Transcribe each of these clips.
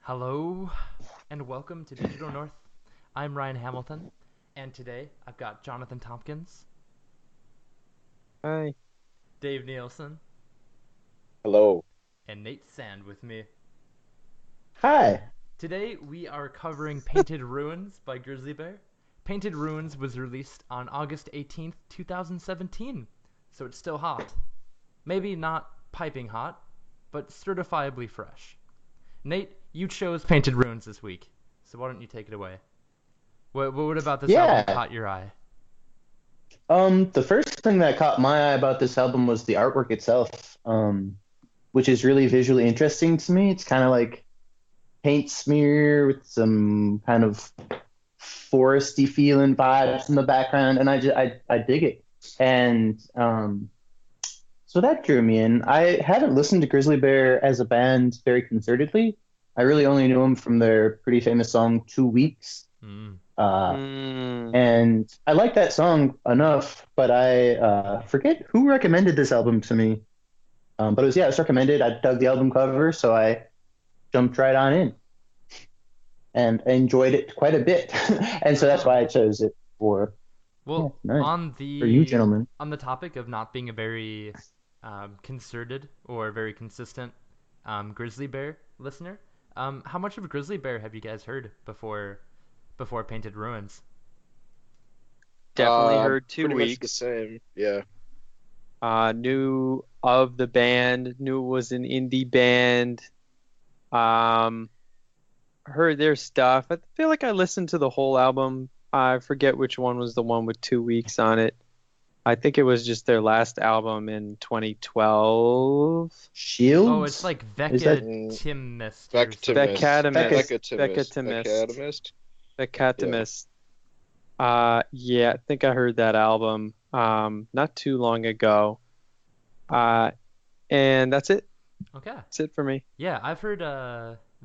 Hello and welcome to Digital North. I'm Ryan Hamilton, and today I've got Jonathan Tompkins, Hi. Dave Nielsen, Hello. and Nate Sand with me. Hi. Today we are covering Painted Ruins by Grizzly Bear. Painted Ruins was released on August 18th, 2017, so it's still hot. Maybe not piping hot, but certifiably fresh. Nate, you chose Painted Ruins this week, so why don't you take it away? What about this album Yeah. caught your eye? The first thing that caught my eye about this album was the artwork itself, which is really visually interesting to me. It's kind of like paint smear with some kind of foresty feeling vibes in the background, and I dig it. And so that drew me in. I haven't listened to Grizzly Bear as a band very concertedly. I really only knew them from their pretty famous song 2 Weeks. Mm. Uh, Mm. And I like that song enough, but I forget who recommended this album to me. But it was recommended. I dug the album cover, so I jumped right on in and enjoyed it quite a bit. And so Right that's why on. I chose it for yeah, Well, nice on for you the gentlemen. on the topic of not being a very concerted or very consistent Grizzly Bear listener, how much of Grizzly Bear have you guys heard before Painted Ruins? Definitely Uh, heard two Pretty much the weeks. same. Yeah. Knew of the band, knew it was an indie band. Um, Heard their stuff. I feel like I listened to the whole album. I forget which one was the one with 2 weeks on it. I think it was just their last album in 2012. Oh, it's Shields? like Is that Mm, Veckatimist or something. Veckatimist. Beccatimist? Veckatimist. Beccatimist. Veckatimist. Yeah. Beccatimist. Yeah, I think I heard that album not too long ago. Uh, and that's it. Okay. That's it for me. Yeah, I've heard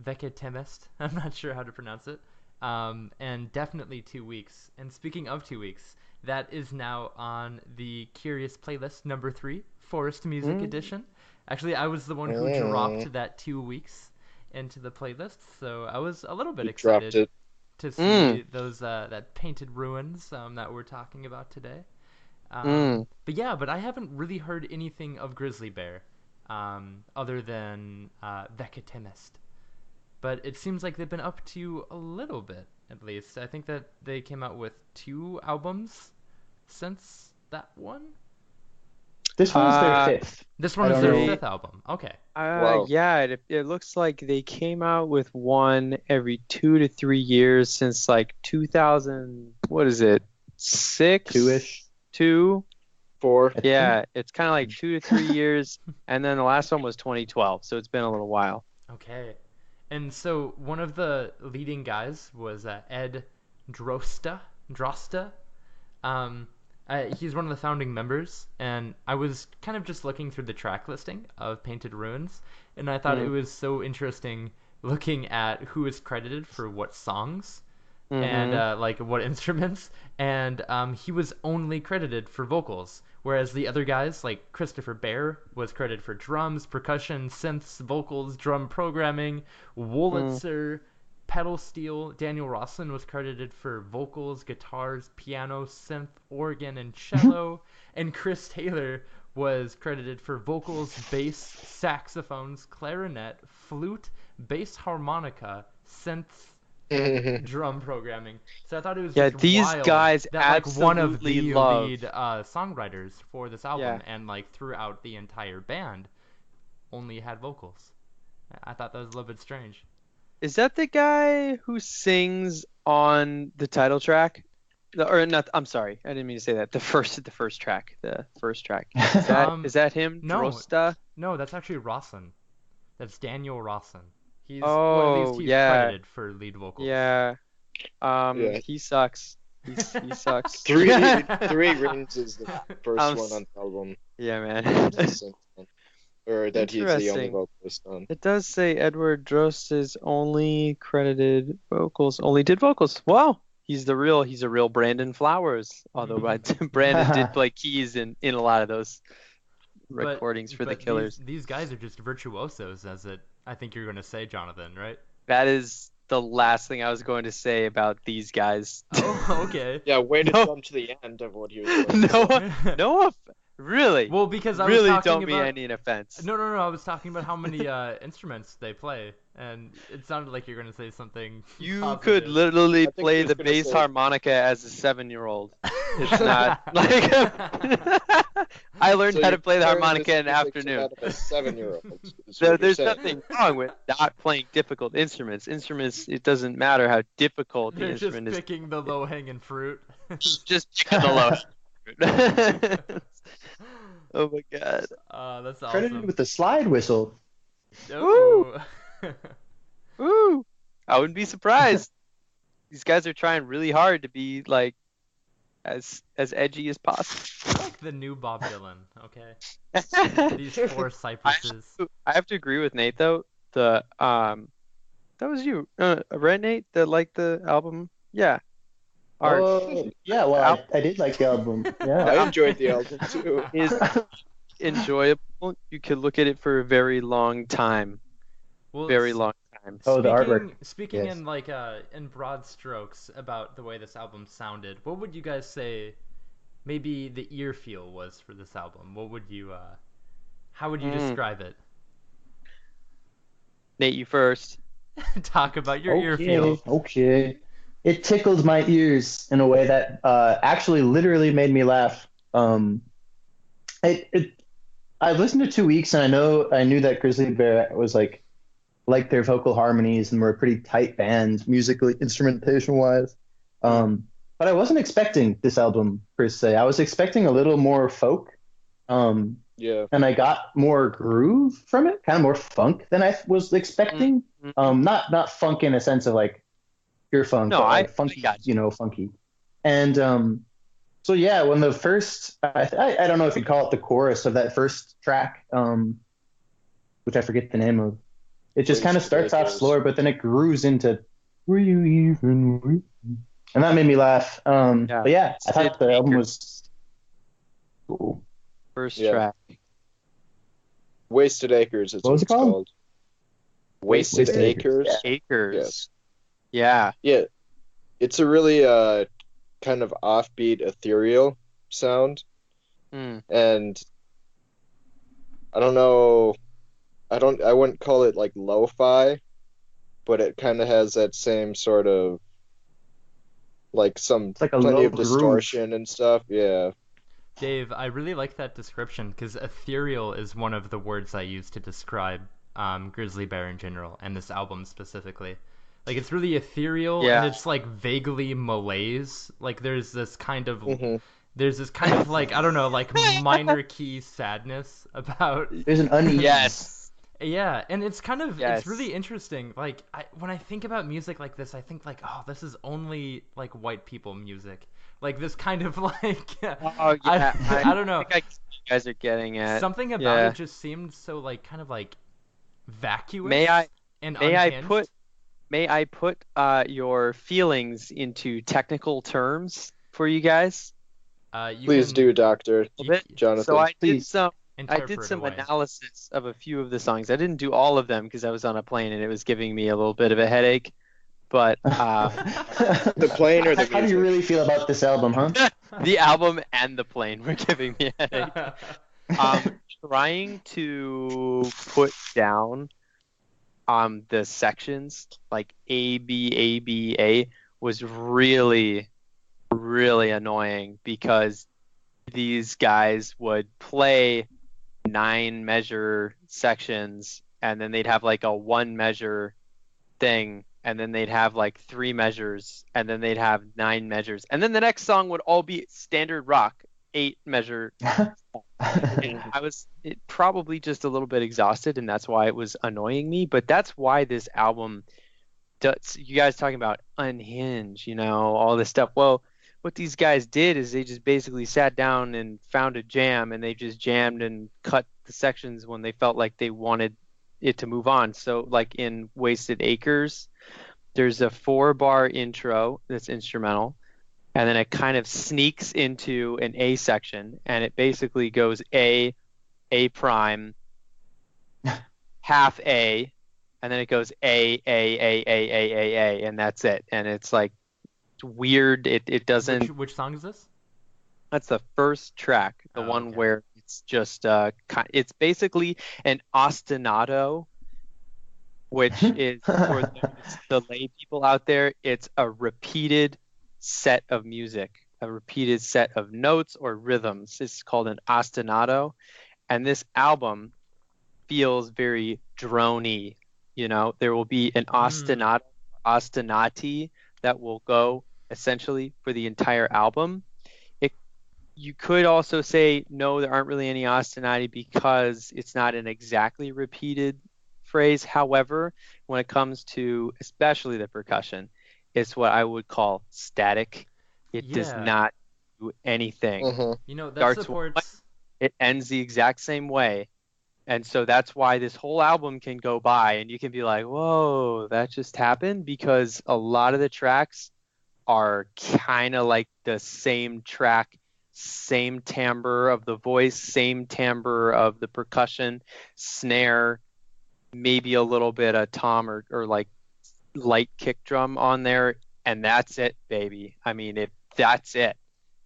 Veckatimist. I'm not sure how to pronounce it. And definitely 2 weeks. And speaking of 2 weeks, that is now on the Curious playlist number 3, Forest Music Mm. Edition. Actually, I was the one who Mm, dropped that 2 weeks into the playlist, so I was a little bit you dropped excited it. to Mm. see those that Painted Ruins that we're talking about today. Mm. But I haven't really heard anything of Grizzly Bear, other than Veckatimist. But it seems like they've been up to a little bit, at least. I think that they came out with 2 albums since that one. This one is their Uh, fifth. This one I is don't their know. fifth album. Okay. wow. Yeah, it looks like they came out with one every 2 to 3 years since like 2000, what is it? Six? Two-ish, Four. I think. Yeah, it's kind of like 2 to 3 years, and then the last one was 2012, so it's been a little while. Okay. And so one of the leading guys was Ed Drosta. Drosta. Um, he's one of the founding members, and I was kind of just looking through the track listing of Painted Ruins, and I thought it Mm. was so interesting looking at who is credited for what songs and Mm-hmm. like what instruments, and he was only credited for vocals, whereas the other guys like Christopher Bear was credited for drums, percussion, synths, vocals, drum programming. Mm. Wolitzer, pedal steel. Daniel Rosslin was credited for vocals, guitars, piano, synth, organ, and cello, and Chris Taylor was credited for vocals, bass, saxophones, clarinet, flute, bass harmonica, synths, and drum programming. So I thought it was Yeah, just these wild guys that like one of absolutely the love. lead songwriters for this album Yeah. and like throughout the entire band only had vocals. I thought that was a little bit strange. Is that the guy who sings on the title track? Or not, I'm sorry, I didn't mean to say that. The first track. The first track. Is that Um, is that him? no, Drosta? no, that's actually Rossin. That's Daniel Rossin. At least Oh, he's yeah. credited for lead vocals. Yeah. Yeah. He sucks. He sucks. Three Rings is the first I'm one s- on the album. yeah, He's the man. same one. Or that he's the only Interesting. vocalist on. It does say Edward Drosta's only credited vocals, only did vocals. Wow. He's a real Brandon Flowers. Although Brandon did play keys in a lot of those but recordings for the but these Killers. these guys are just virtuosos, as it I think you're going to say, Jonathan, right? That is the last thing I was going to say about these guys. Oh, okay. Yeah, way to No. jump to the end of what he was going to say. No, really. Well, because I was Really talking don't mean about any offense. no, I was talking about how many instruments they play, and it sounded like you're gonna say something. You positive. could literally I think play he was the gonna bass say- harmonica as a 7-year-old. It's not like I learned So how to you're play the comparing harmonica this in the music to afternoon. that of a 7-year-old. is So what you're there's saying. nothing wrong with not playing difficult instruments. It doesn't matter how difficult the They're just instrument is. picking the low-hanging fruit. Just picking the low. Oh my god. That's Credited awesome. with the slide whistle. Ooh. Woo! I wouldn't be surprised. These guys are trying really hard to be like as edgy as possible. Like the new Bob Dylan, okay? These four cypresses. I have to agree with Nate though. That was you, right, Nate? That liked the album. Yeah. Oh, yeah. Well, I did like the album. Yeah. I enjoyed the album too. Is enjoyable. You could look at it for a very long time. Well, Very long time. Oh, the artwork. Speaking Yes. in like in broad strokes about the way this album sounded, what would you guys say maybe the ear feel was for this album? What would you how would you describe it? Nate, you first. Talk about your ear feel. Okay. It tickled my ears in a way that actually literally made me laugh. I've listened to 2 weeks, and I knew that Grizzly Bear was like their vocal harmonies and were a pretty tight band musically, instrumentation wise. But I wasn't expecting this album per se. I was expecting a little more folk. Yeah. And I got more groove from it, kind of more funk than I was expecting. Not funk in a sense of like pure funk, No, but like I funky, got you. funky. And so yeah, when the first, I don't know if you'd call it the chorus of that first track, which I forget the name of. It just kind of starts off slower, but then it grooves into "Were you even with me?" And that made me laugh. But yeah, I thought the album was cool. First Yeah. track. Wasted Acres is What was it it's called? Wasted Wasted Acres. Acres. Yes. Yeah. Yeah. It's a really kind of offbeat, ethereal sound. And I don't know, I wouldn't call it like lo-fi, but it kind of has that same sort of like It's like a plenty low of distortion and stuff. Yeah. Dave, I really like that description because ethereal is one of the words I use to describe Grizzly Bear in general and this album specifically. Like it's really ethereal and it's like vaguely malaise. Like there's this kind of like I don't know, like minor key sadness about. There's an unease. Yes. Yeah, and it's kind of it's really interesting. Like when I think about music like this, I think like, oh, this is only like white people music. Like this kind of like Oh yeah. I don't know. I think you guys are getting at Something about it just seemed so like kind of like vacuous. May I put your feelings into technical terms for you guys? Please do, Doctor Jonathan. So I did Interpret some away. analysis of a few of the songs. I didn't do all of them because I was on a plane and it was giving me a little bit of a headache. But the plane or the music? How do you really feel about this album, huh? The album and the plane were giving me a headache. Trying to put down the sections like A, B, A, B, A was really, really annoying because these guys would play 9 measure sections and then they'd have like a 1 measure thing and then they'd have like 3 measures and then they'd have 9 measures and then the next song would all be standard rock 8 measure. I was probably just a little bit exhausted and that's why it was annoying me, but that's why this album does. You guys talking about unhinged, all this stuff. Well, what these guys did is they just basically sat down and found a jam and they just jammed and cut the sections when they felt like they wanted it to move on. So like in Wasted Acres, there's a 4-bar intro that's instrumental and then it kind of sneaks into an A section and it basically goes A prime, half A, and then it goes A, and that's it. And it's like it's weird. It doesn't. Which song is this? That's the first track, the Oh, one okay. where it's just it's basically an ostinato, which is for the lay people out there, it's a repeated set of music, a repeated set of notes or rhythms. It's called an ostinato, and this album feels very drony. There will be an ostinato, ostinati that will go essentially for the entire album. You could also say no, there aren't really any ostinati because it's not an exactly repeated phrase. However, when it comes to especially the percussion, it's what I would call static. It does Yeah. not do anything. That Starts supports. it ends the exact same way. And so that's why this whole album can go by and you can be like, whoa, that just happened, because a lot of the tracks are kind of like the same track, same timbre of the voice, same timbre of the percussion, snare, maybe a little bit of tom or like light kick drum on there, and that's it, baby. I mean, that's it.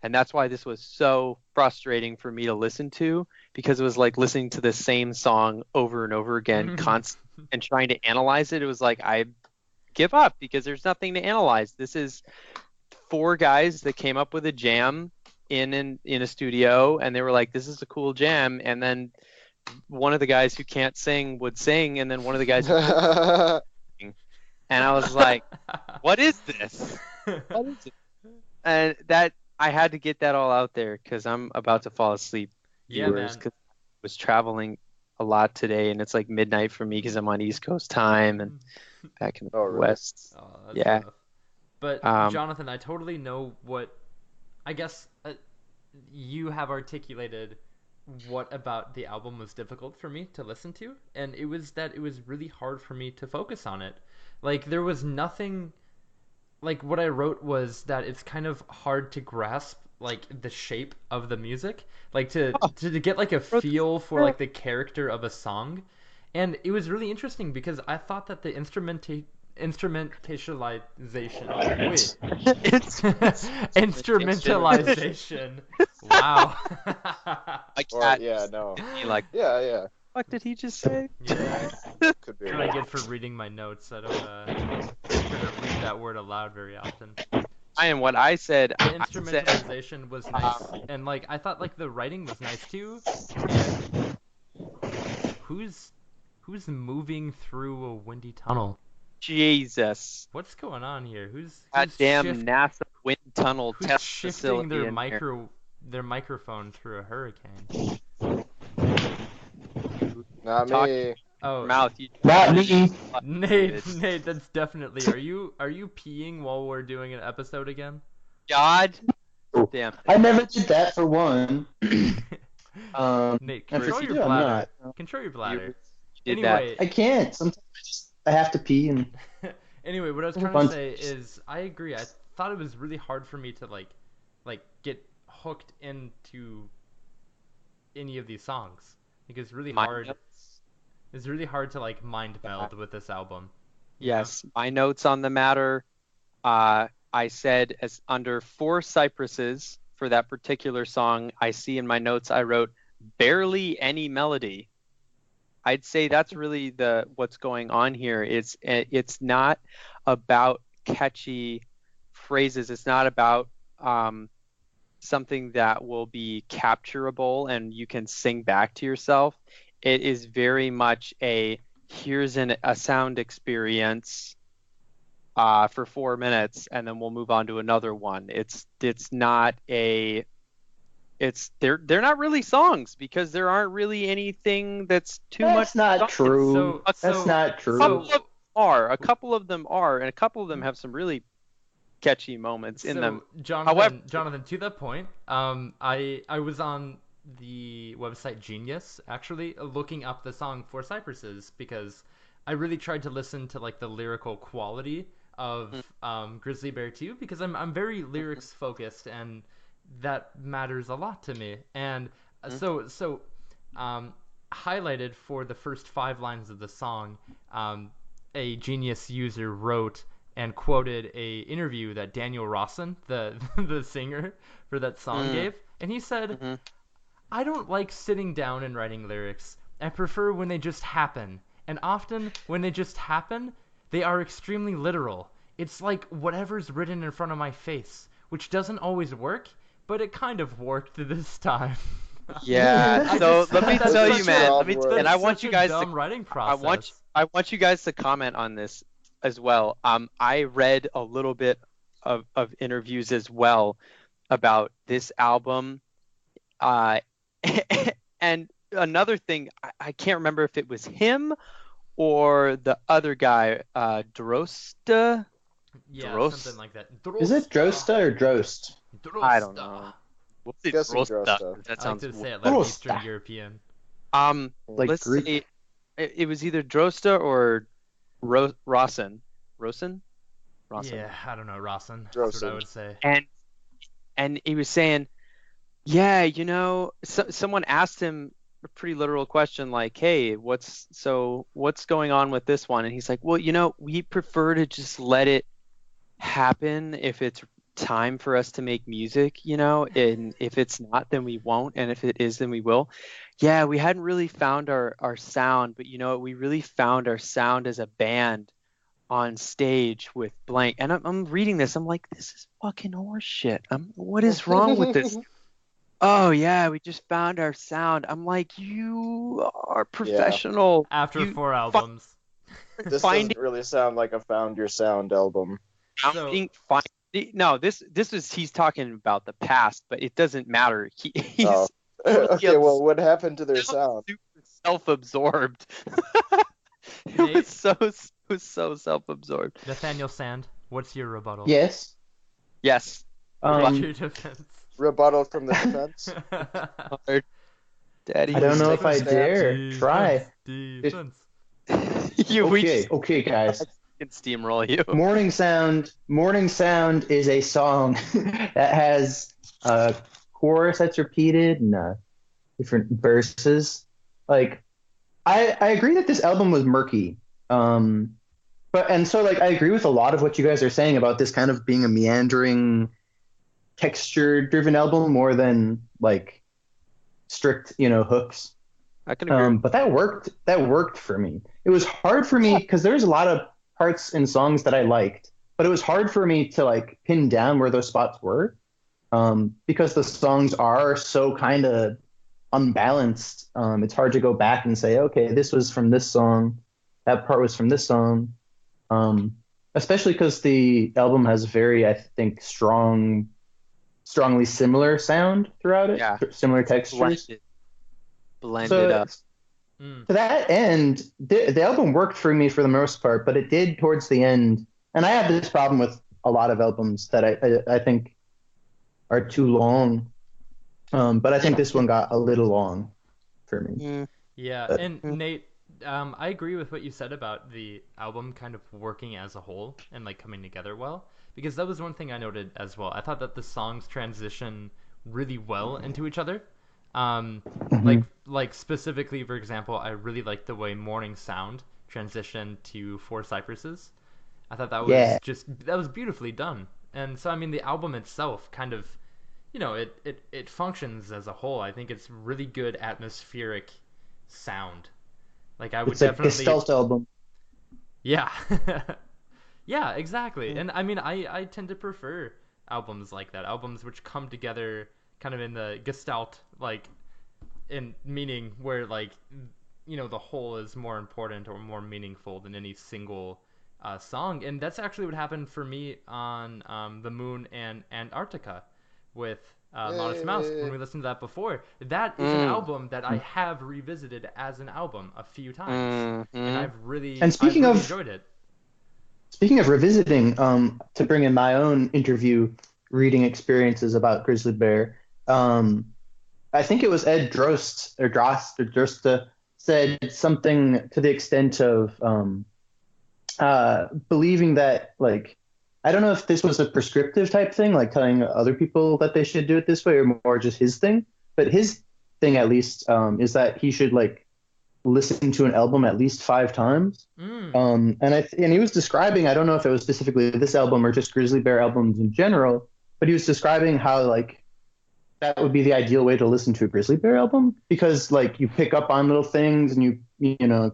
And that's why this was so frustrating for me to listen to, because it was like listening to the same song over and over again, constant, and trying to analyze it. It was like, I give up because there's nothing to analyze. This is 4 guys that came up with a jam in a studio, and they were like, this is a cool jam. And then one of the guys who can't sing would sing, and then one of the guys who could sing. And I was like, what is this? What is it? And that I had to get that all out there because I'm about to fall asleep, viewers, because I was traveling a lot today, and it's like midnight for me because I'm on East Coast time and back in the West. Oh, yeah. Rough. But Jonathan, I totally know what. I guess you have articulated what about the album was difficult for me to listen to, and it was that it was really hard for me to focus on it. Like there was nothing. Like what I wrote was that it's kind of hard to grasp like the shape of the music, like to get like a feel for like the character of a song. And it was really interesting because I thought that the instrumentalization. Wow. Yeah, no. Like, yeah. What did he just say? Yeah. Could be. That's what I get for reading my notes. I don't read that word aloud very often. And what I said, the instrumentalization was nice, and like I thought like the writing was nice too. And who's moving through a windy tunnel? Jesus. What's going on here? Who's damn NASA wind tunnel test shifting facility their microphone through a hurricane? Not me. Oh, mouth. Not me. Nate, that's definitely. Are you peeing while we're doing an episode again? God damn. I never did that for one. Nate, control your bladder. Control your bladder. Anyway, I can't. Sometimes I have to pee and. Anyway, what I was trying to say is, I agree. I thought it was really hard for me to like get hooked into any of these songs. Like it's really hard. It's really hard to like mind meld with this album. Yes, my notes on the matter. I said as under 4 cypresses for that particular song. I see in my notes I wrote barely any melody. I'd say that's really what's going on here. It's not about catchy phrases. It's not about something that will be capturable and you can sing back to yourself. It is very much here's a sound experience for 4 minutes, and then we'll move on to another one. They're not really songs because there aren't really anything that's too much. That's not true. That's not true. A couple of them are, and a couple of them have some really catchy moments in them. Jonathan, to that point, I was on the website Genius actually looking up the song For Cypresses because I really tried to listen to like the lyrical quality of Grizzly Bear 2 because I'm very lyrics focused and that matters a lot to me. And so highlighted for the first 5 lines of the song, a Genius user wrote and quoted a interview that Daniel Rawson, the the singer for that song, gave, and he said, "I don't like sitting down and writing lyrics. I prefer when they just happen, and often when they just happen, they are extremely literal. It's like whatever's written in front of my face, which doesn't always work, but it kind of worked this time." Yeah. So let me that's tell such you, a- man. that's And I want such you a guys dumb to. writing I process. want you guys to comment on this as well. I read a little bit of interviews as well about this album. And another thing, I can't remember if it was him or the other guy, Drosta. Yeah, Drost? something like that. Is it Drosta or Drost? I don't know. We'll say Guessing Drosta. Drosta. That I like sounds to say it Drosta. like Eastern European. Like let's Greek. say it was either Drosta or Rawson. Rawson? Yeah, I don't know, Rawson. That's what I Droson. would say. And he was saying, yeah, someone asked him a pretty literal question like, hey, what's going on with this one? And he's like, well, we prefer to just let it happen if it's time for us to make music, and if it's not, then we won't, and if it is, then we will. Yeah, we hadn't really found our sound, but we really found our sound as a band on stage with blank. And I'm reading this, I'm like, this is fucking horse shit. What is wrong with this? Oh yeah, we just found our sound. I'm like, you are professional. After You 4 albums. This finding doesn't really sound like a Found Your Sound album. finding no, this is he's talking about the past, but it doesn't matter. He's Oh. totally Okay, well, what happened to their sound? super self-absorbed. It Nate? was so self-absorbed. Nathaniel Sand, what's your rebuttal? Yes. Yes. What's your Um, defense? Rebuttal from the defense? Daddy. I don't know if I Defense. dare try. Defense. Okay, guys. can steamroll you. Morning Sound is a song that has a chorus that's repeated and different verses. Like, I agree that this album was murky. I agree with a lot of what you guys are saying about this kind of being a meandering, texture-driven album more than like strict, hooks. I can agree. But that worked. That worked for me. It was hard for me because there's a lot of parts in songs that I liked, but it was hard for me to like pin down where those spots were, because the songs are so kind of unbalanced. It's hard to go back and say, okay, this was from this song, that part was from this song. Especially because the album has a very, I think, strongly similar sound throughout it. Yeah. Similar textures. Blended up. To that end, the album worked for me for the most part, but it did towards the end. And I have this problem with a lot of albums that I think are too long. But I think this one got a little long for me. Yeah, and Nate, I agree with what you said about the album kind of working as a whole and like coming together well, because that was one thing I noted as well. I thought that the songs transition really well into each other. Like specifically, for example, I really liked the way Morning Sound transitioned to Four Cypresses. I thought that was that was beautifully done. And so I mean the album itself kind of, it functions as a whole. I think it's really good atmospheric sound. Like I would It's definitely a Gestalt album. Yeah. Yeah, exactly. And I mean I tend to prefer albums like that. Albums which come together kind of in the Gestalt, like in meaning where like the whole is more important or more meaningful than any single song. And that's actually what happened for me on The Moon and Antarctica with Modest Mouse when we listened to that before. That is an album that I have revisited as an album a few times, and I've really enjoyed it. Speaking of revisiting, to bring in my own interview reading experiences about Grizzly Bear, I think it was Ed Drost said something to the extent of believing that, like, I don't know if this was a prescriptive type thing, like telling other people that they should do it this way, or more just his thing. But his thing, at least, is that he should like listened to an album at least 5 times. And he was describing, I don't know if it was specifically this album or just Grizzly Bear albums in general, but he was describing how like that would be the ideal way to listen to a Grizzly Bear album, because like you pick up on little things and you know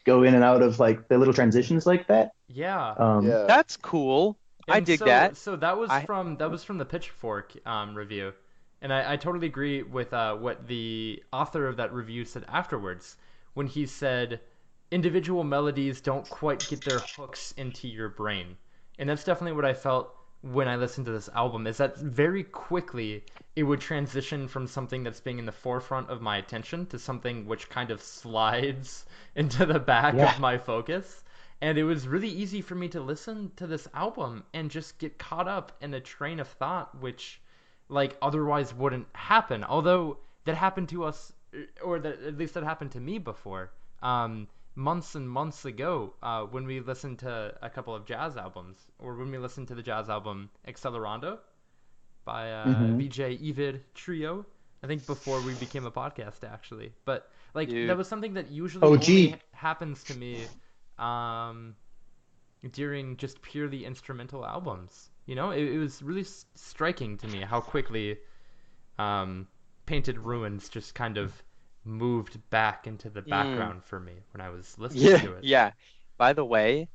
go in and out of like the little transitions like that. Yeah. Yeah. That's cool. I And dig so, that. So that was from the Pitchfork review, and I totally agree with what the author of that review said afterwards, when he said individual melodies don't quite get their hooks into your brain, and that's definitely what I felt when I listened to this album. Is that very quickly it would transition from something that's being in the forefront of my attention to something which kind of slides into the back of my focus. And it was really easy for me to listen to this album and just get caught up in a train of thought, which, like, otherwise wouldn't happen. Although that happened to us, or that at least that happened to me before, months and months ago, when we listened to a couple of jazz albums, or when we listened to the jazz album Accelerando by VJ Evid Trio. I think before we became a podcast, actually. But like that was something that usually only happens to me during just purely instrumental albums. You know, it was really striking to me how quickly Painted Ruins just kind of moved back into the background for me when I was listening to it. Yeah. By the way,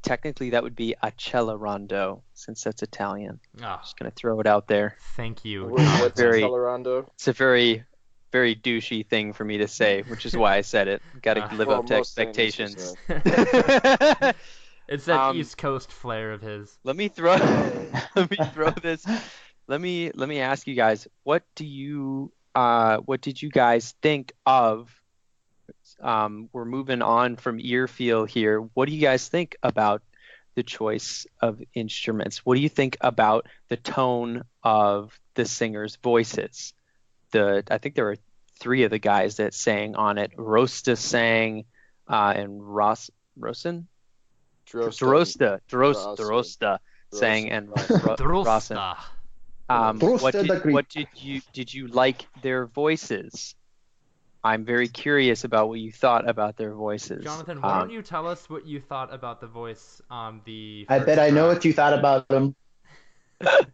technically that would be Accelerando, since that's Italian. Just gonna throw it out there. Thank you. What's Accelerando? It's a very, very douchey thing for me to say, which is why I said it. Got to live up to expectations. It's that East Coast flair of his. Let me throw this. Let me ask you guys, what did you guys think of? We're moving on from ear feel here. What do you guys think about the choice of instruments? What do you think about the tone of the singers' voices? I think there were 3 of the guys that sang on it. Rosta sang, and Drosta sang, and Rosen. What did you like their voices? I'm very curious about what you thought about their voices. Jonathan, why don't you tell us what you thought about the voice on the I bet I know what you thought about them.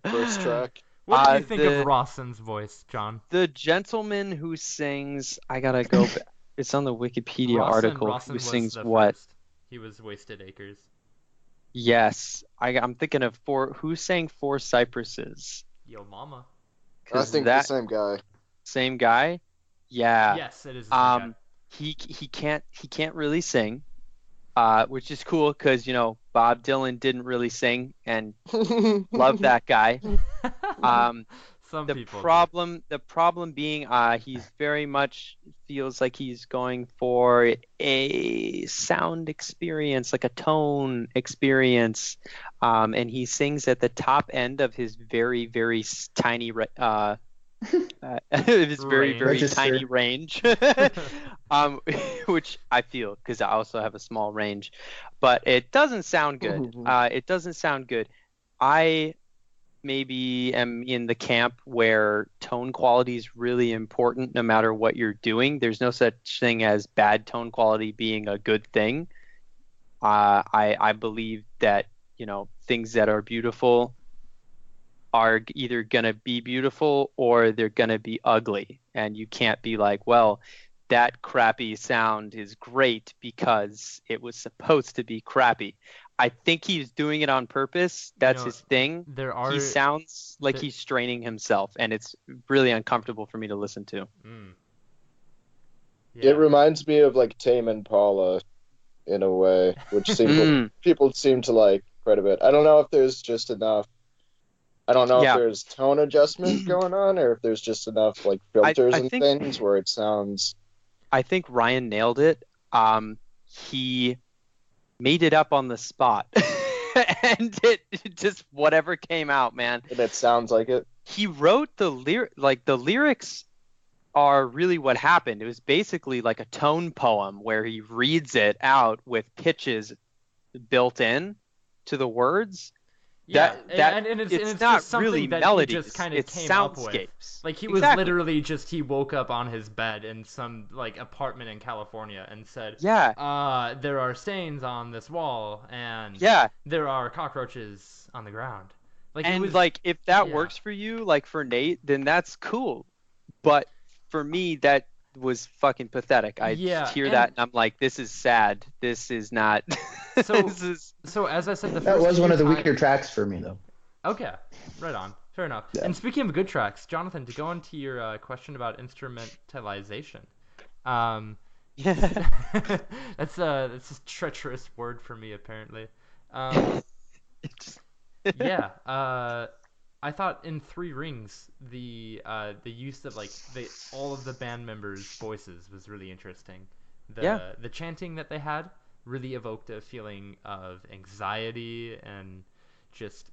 First track. What do you think of Rawson's voice, John? The gentleman who sings, I gotta go back. It's on the Wikipedia article. Rawson who sings was what? First. He was Wasted Acres. Yes, I'm thinking of who sang Four Cypresses. Yo Mama. I think the same guy. Same guy? Yeah. Yes, it is the same guy. He can't really sing, which is cool because Bob Dylan didn't really sing, and love that guy. The problem being he's very much feels like he's going for a sound experience, like a tone experience, and he sings at the top end of his very, very tiny tiny range, which I feel because I also have a small range, but it doesn't sound good. It doesn't sound good. I maybe am in the camp where tone quality is really important no matter what you're doing. There's no such thing as bad tone quality being a good thing. I believe that things that are beautiful are either going to be beautiful or they're going to be ugly. And you can't be like, well, that crappy sound is great because it was supposed to be crappy. I think he's doing it on purpose. That's his thing. He sounds like he's straining himself, and it's really uncomfortable for me to listen to. Yeah. It reminds me of like Tame Impala in a way, which people seem to like quite a bit. I don't know if there's just enough. I don't know if there's tone adjustment going on, or if there's just enough like filters and things where it sounds. I think Ryan nailed it. He made it up on the spot, and it just whatever came out, man. And it sounds like it. He wrote the lyrics are really what happened. It was basically like a tone poem where he reads it out with pitches built in to the words. Yeah, that and it's it's not just something really that melodies. he just kind of It's came up with. soundscapes. Like he was Exactly. literally just he woke up on his bed in some like apartment in California and said, Yeah. there are stains on this wall and Yeah. there are cockroaches on the ground." Like it And was, like if that yeah. works for you, like for Nate, then that's cool. But for me, that was fucking pathetic. I Yeah, hear and that and I'm like, this is sad. This is not. so This is. so as I said, the That first was few one of the times. weaker tracks for me, though. Okay, right on. Fair enough. Yeah. And speaking of good tracks, Jonathan, to go into your question about instrumentalization, um, Yeah. that's a treacherous word for me apparently. Um, yeah, I thought in Three Rings the use of like all of the band members' voices was really interesting. Yeah. The chanting that they had really evoked a feeling of anxiety and just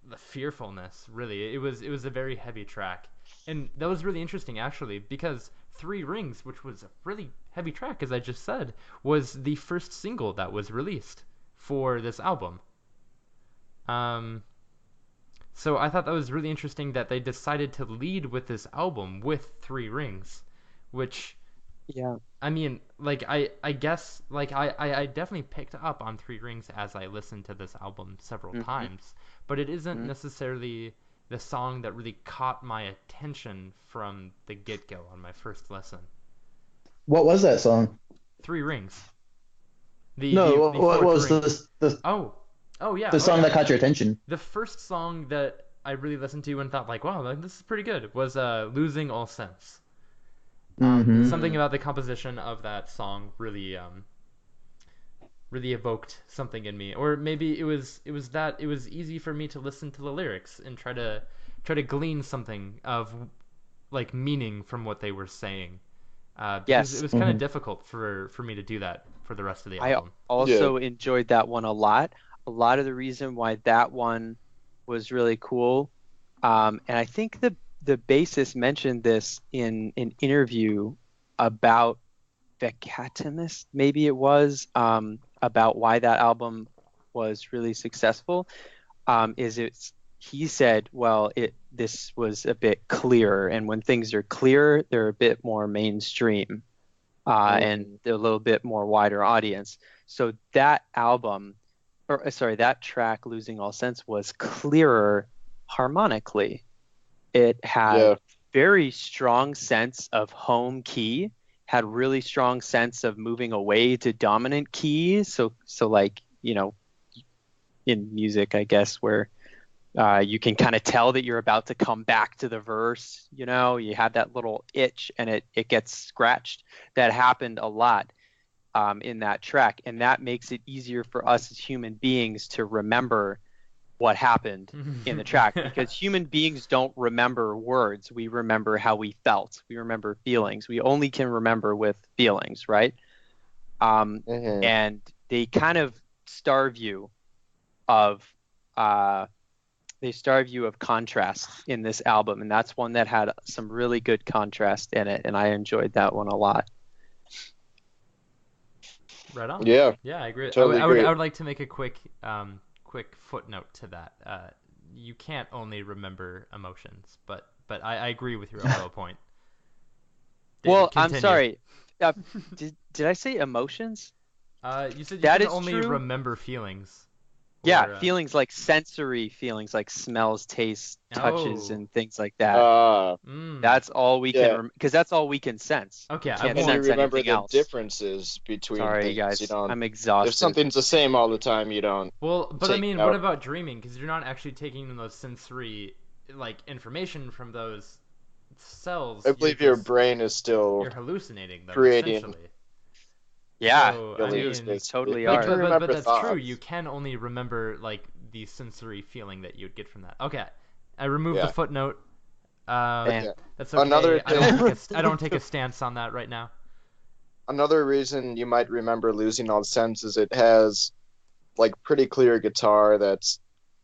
the fearfulness. Really, it was a very heavy track, and that was really interesting actually because Three Rings, which was a really heavy track as I just said, was the first single that was released for this album. Um, so I thought that was really interesting that they decided to lead with this album with Three Rings, which Yeah. I mean, like I guess like I definitely picked up on Three Rings as I listened to this album several Mhm. times, but it isn't Mhm. necessarily the song that really caught my attention from the get-go on my first listen. What was that song? Three Rings. The No, the, what, the what fourth was ring. the Oh. Oh yeah. the Oh song yeah. that caught your attention? The first song that I really listened to and thought like, wow, like, this is pretty good was "Losing All Sense." Mm-hmm. Something about the composition of that song really evoked something in me, or maybe it was that it was easy for me to listen to the lyrics and try to glean something of like meaning from what they were saying. Because it Yes. was kind of Mm-hmm. difficult for me to do that for the rest of the I album. also enjoyed that one a lot. A lot of the reason why that one was really cool, and I think the bassist mentioned this in an interview about Vecatimus, maybe it was, about why that album was really successful. Is it's he said, well, this was a bit clearer, and when things are clear, they're a bit more mainstream, and a little bit more wider audience. So that album, or sorry, that track, Losing All Sense, was clearer harmonically. It had very strong sense of home key, had really strong sense of moving away to dominant key. So like, in music, I guess, where you can kind of tell that you're about to come back to the verse, you have that little itch and it gets scratched. That happened a lot in that track, and that makes it easier for us as human beings to remember what happened in the track, because human beings don't remember words. We remember how we felt. We remember feelings. We only can remember with feelings, right? And they kind of starve you of contrast in this album, and that's one that had some really good contrast in it, and I enjoyed that one a lot. Right on. Yeah, I agree. totally I would agree. I would like to make a quick footnote to that. You can't only remember emotions, but I agree with your overall point. David, Well, I'm continue. sorry. Did I say emotions? You said you That can is only true. remember feelings. Yeah, Or, feelings like sensory feelings, like smells, tastes, touches, Oh. and things like that. That's all we can, because that's all we can sense. Okay, We I can't And you sense remember anything the else. differences between Sorry, things. guys. You don't. I'm If exhausted. something's the same all the time, you don't. Well, but I take mean, out- what about dreaming? Because you're not actually taking in those sensory like information from those cells. I believe your brain is still You're hallucinating them creating essentially. Yeah, So, I feelings, mean, basically. totally But are. you but remember that's true. thoughts. You can only remember like the sensory feeling that you'd get from that. Okay, I removed the Yeah. footnote. Man. That's okay. Another I don't take a stance on that right now. Another reason you might remember Losing All Sense is it has like pretty clear guitar that's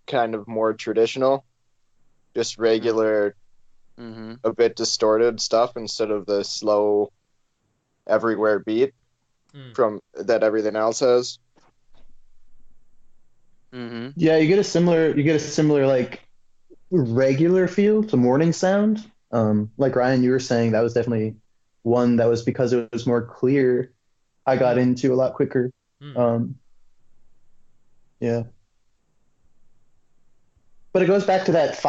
kind of more traditional, just regular, Mm-hmm. a bit distorted stuff instead of the slow everywhere beat Mm. from that everything else has. Mm-hmm. Yeah, you get a similar like regular feel to Morning Sound. Like Ryan, you were saying, that was definitely one that was because it was more clear. I got into a lot quicker. Hmm. Um, yeah, but it goes back to that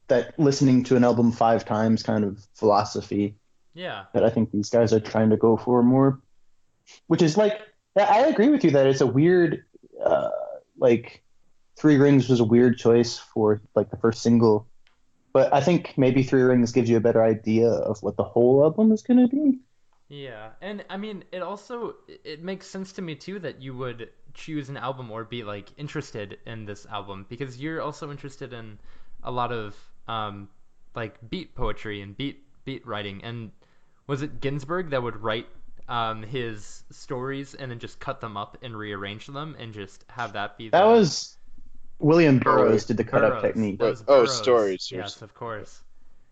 that listening to an album 5 times kind of philosophy Yeah. that I think these guys are trying to go for more. Which is like, I agree with you that it's a weird, uh, like, Three Rings was a weird choice for like the first single. But I think maybe Three Rings gives you a better idea of what the whole album is going to be. Yeah, and I mean, it makes sense to me too that you would choose an album or be like interested in this album because you're also interested in a lot of like beat poetry and beat writing. And was it Ginsberg that would write his stories and then just cut them up and rearrange them and just have that be That the was William Oh, Burroughs did the cut up Burroughs? technique. That what? was Oh, Burroughs. stories. Yes, of course.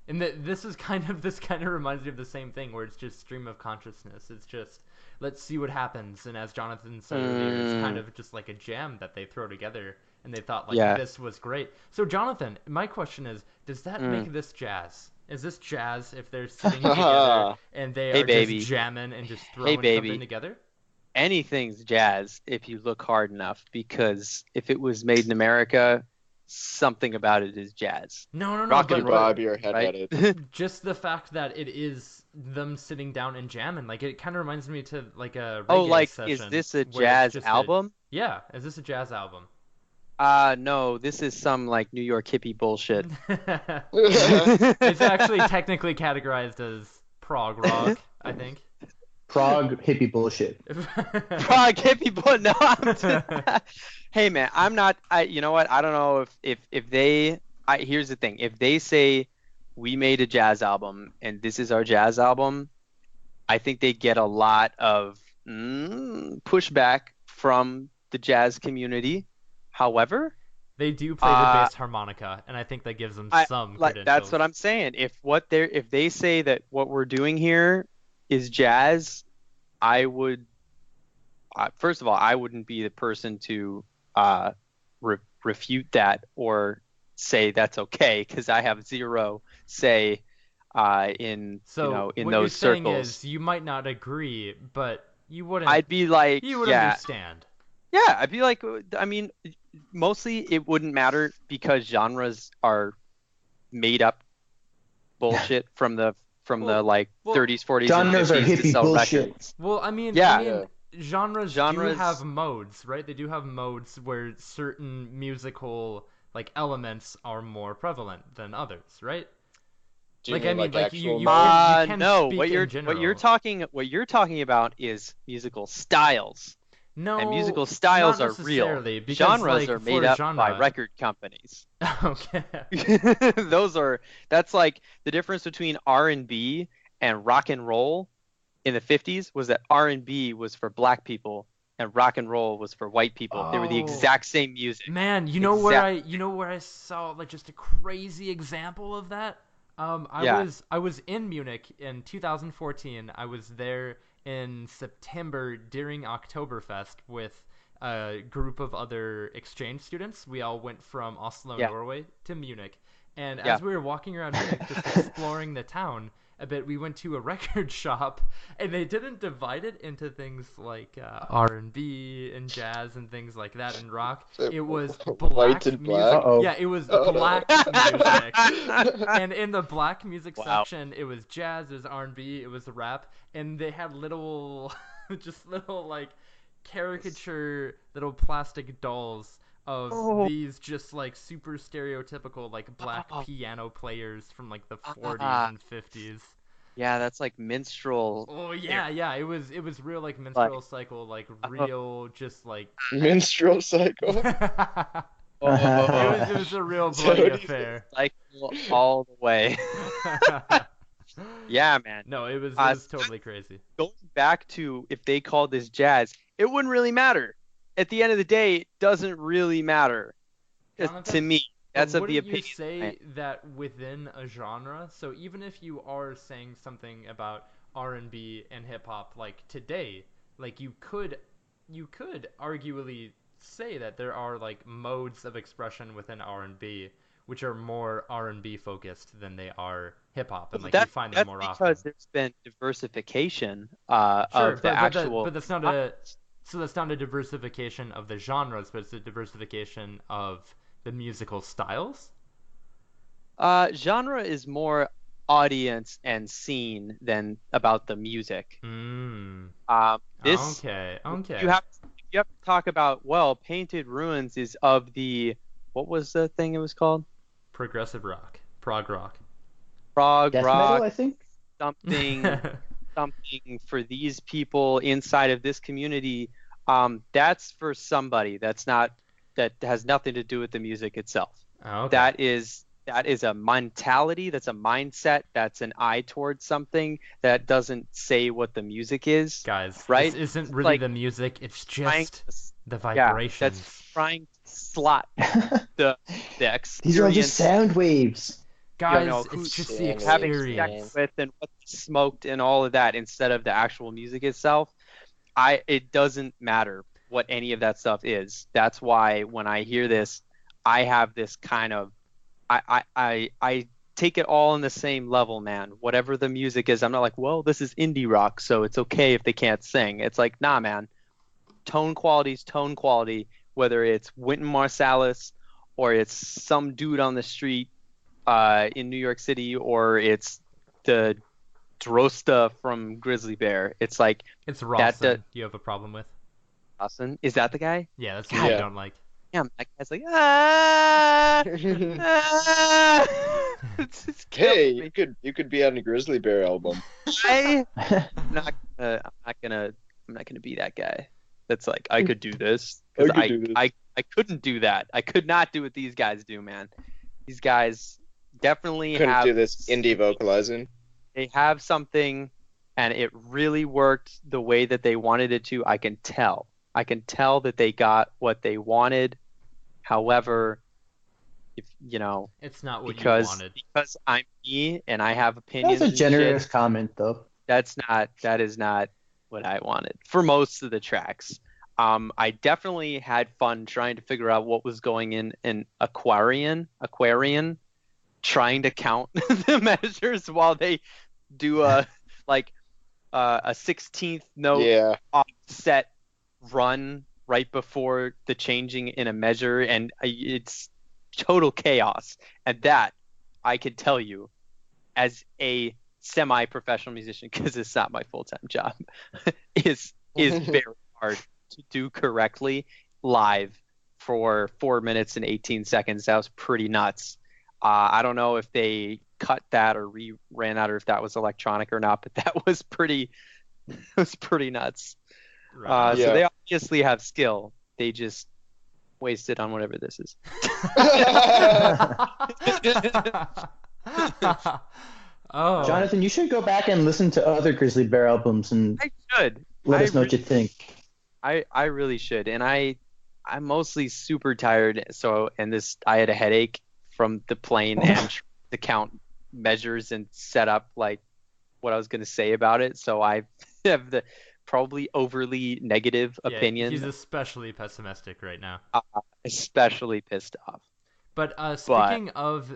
And this kind of reminds me of the same thing where it's just stream of consciousness. It's just let's see what happens. And as Jonathan said earlier, it's kind of just like a jam that they throw together, and they thought like Yeah. this was great. So Jonathan, my question is, does that make this jazz? Is this jazz if they're sitting together and they Hey, are just baby. jamming and just Hey, throwing baby. something together? Anything's jazz if you look hard enough, because if it was made in America, something about it is jazz. No, Rock You and but roll, bob your head right? at it. just the fact that it is them sitting down and jamming, like it kind of reminds me to like a Oh, reggae like, is session this a where it's jazz just album? yeah, is this a jazz album? No, this is some like New York hippie bullshit. It's actually technically categorized as prog rock, I think. Prague hippie bullshit. Prague hippie, but no. Hey man, I'm not. You know what? I don't know if they. Here's the thing. If they say we made a jazz album and this is our jazz album, I think they get a lot of pushback from the jazz community. However, They do play the bass harmonica, and I think that gives them some like credentials. that's what I'm saying. If they say that what we're doing here is jazz, I would. First of all, I wouldn't be the person to refute that or say that's okay, because I have zero say in So in what you're those saying circles. is you might not agree, but you wouldn't. I'd be like, You would yeah, understand. yeah. I'd be like, I mean, mostly it wouldn't matter because genres are made up bullshit from the like well, 30s, 40s, and Genres are 50s to hippie sell bullshit. records. Well, I mean, Yeah. genres do Genres- have modes, right? They do have modes where certain musical like elements are more prevalent than others, right? Do you Like, mean I mean, like actual you can No. speak What in general. you're talking about is musical styles. No, And musical styles not are real. necessarily, because, Genres like, are for made a up genre- by record companies. Okay. That's like the difference between R&B and rock and roll in the 50s was that R&B was for black people and rock and roll was for white people. They were the Oh. exact same music. Man, you know where I saw like just a crazy example of that? Yeah. I was in Munich in 2014. I was there in September during Oktoberfest with a group of other exchange students. We all went from Oslo, Yeah. Norway to Munich. And Yeah. as we were walking around Munich just exploring the town a bit, we went to a record shop, and they didn't divide it into things like R&B and jazz and things like that and rock. It was black White and music. black? Uh-oh. Yeah, it was Uh-oh. black music. And in the black music Wow. section, it was jazz, it was R&B, it was rap, and they had little, just little like caricature little plastic dolls of Oh. these just like super stereotypical like black Oh. piano players from like the 40s Ah. and 50s. Yeah, that's like minstrel. Oh yeah, it was real like minstrel cycle, like real just like Minstrel cycle. it was a real So bloody what do you affair. Cycle all the way. Yeah, man. No, it was totally crazy. Going back to if they called this jazz, it wouldn't really matter. At the end of the day, it doesn't really matter. Jonathan, To me, that's of the wouldn't you opinion. say that within a genre, so even if you are saying something about R&B and hip hop like today, like you could arguably say that there are like modes of expression within R&B which are more R&B focused than they are hip hop, and like you find them That's more often. because there's been diversification Sure, of the actual. but that's not a so that's not a diversification of the genres, but it's a diversification of the musical styles. Genre is more audience and scene than about the music. Mm. This Okay. you have to talk about, well, Painted Ruins is of the, what was the thing it was called? Progressive rock, prog rock. Prog Death rock, metal, I think. something for these people inside of this community. That's for somebody. That has nothing to do with the music itself. Okay. That is a mentality, that's a mindset, that's an eye towards something that doesn't say what the music is. Guys, right? this isn't really like the music, it's trying just the Yeah, vibrations. that's trying to slot the experience. These are all just sound waves. Guys, know, it's who's just the having experience. sex with and what's smoked and all of that instead of the actual music itself. It doesn't matter what any of that stuff is. That's why when I hear this, I have this kind of I take it all on the same level, man. Whatever the music is, I'm not like, well, this is indie rock, so it's okay if they can't sing. It's like, nah, man. Tone quality's tone quality, whether it's Wynton Marsalis or it's some dude on the street in New York City, or it's the Drosta from Grizzly Bear. It's like It's Rawson you have a problem with. Rawson. Is that the guy? Yeah, that's God, what you don't like. Damn, that guy's like it's Hey, me. you could be on a Grizzly Bear album. I'm not gonna be that guy. That's like, I could do this. 'Cause I could do this. I couldn't do that. I could not do what these guys do, man. These guys definitely Couldn't have do this indie vocalizing. they have something, and it really worked the way that they wanted it to. I can tell that they got what they wanted. However, if It's not what you because wanted. I'm me and I have opinions. That's a and generous shit, comment, though. that is not what I wanted for most of the tracks. I definitely had fun trying to figure out what was going in Aquarian, trying to count the measures while they do a 16th note Yeah. offset run right before the changing in a measure, and it's total chaos. And that, I could tell you, as a semi-professional musician, because it's not my full-time job, is very hard to do correctly live for 4 minutes and 18 seconds. That was pretty nuts. I don't know if they cut that or ran that, or if that was electronic or not, but that was pretty nuts. Right. So Yeah. they obviously have skill. They just wasted on whatever this is. Oh. Jonathan, you should go back and listen to other Grizzly Bear albums and I should. let I us know what you think. I really should. And I'm mostly super tired. I had a headache from the plane and to count measures and set up like what I was going to say about it. So I have the probably overly negative Yeah, opinion. He's especially pessimistic right now. Especially pissed off. But speaking of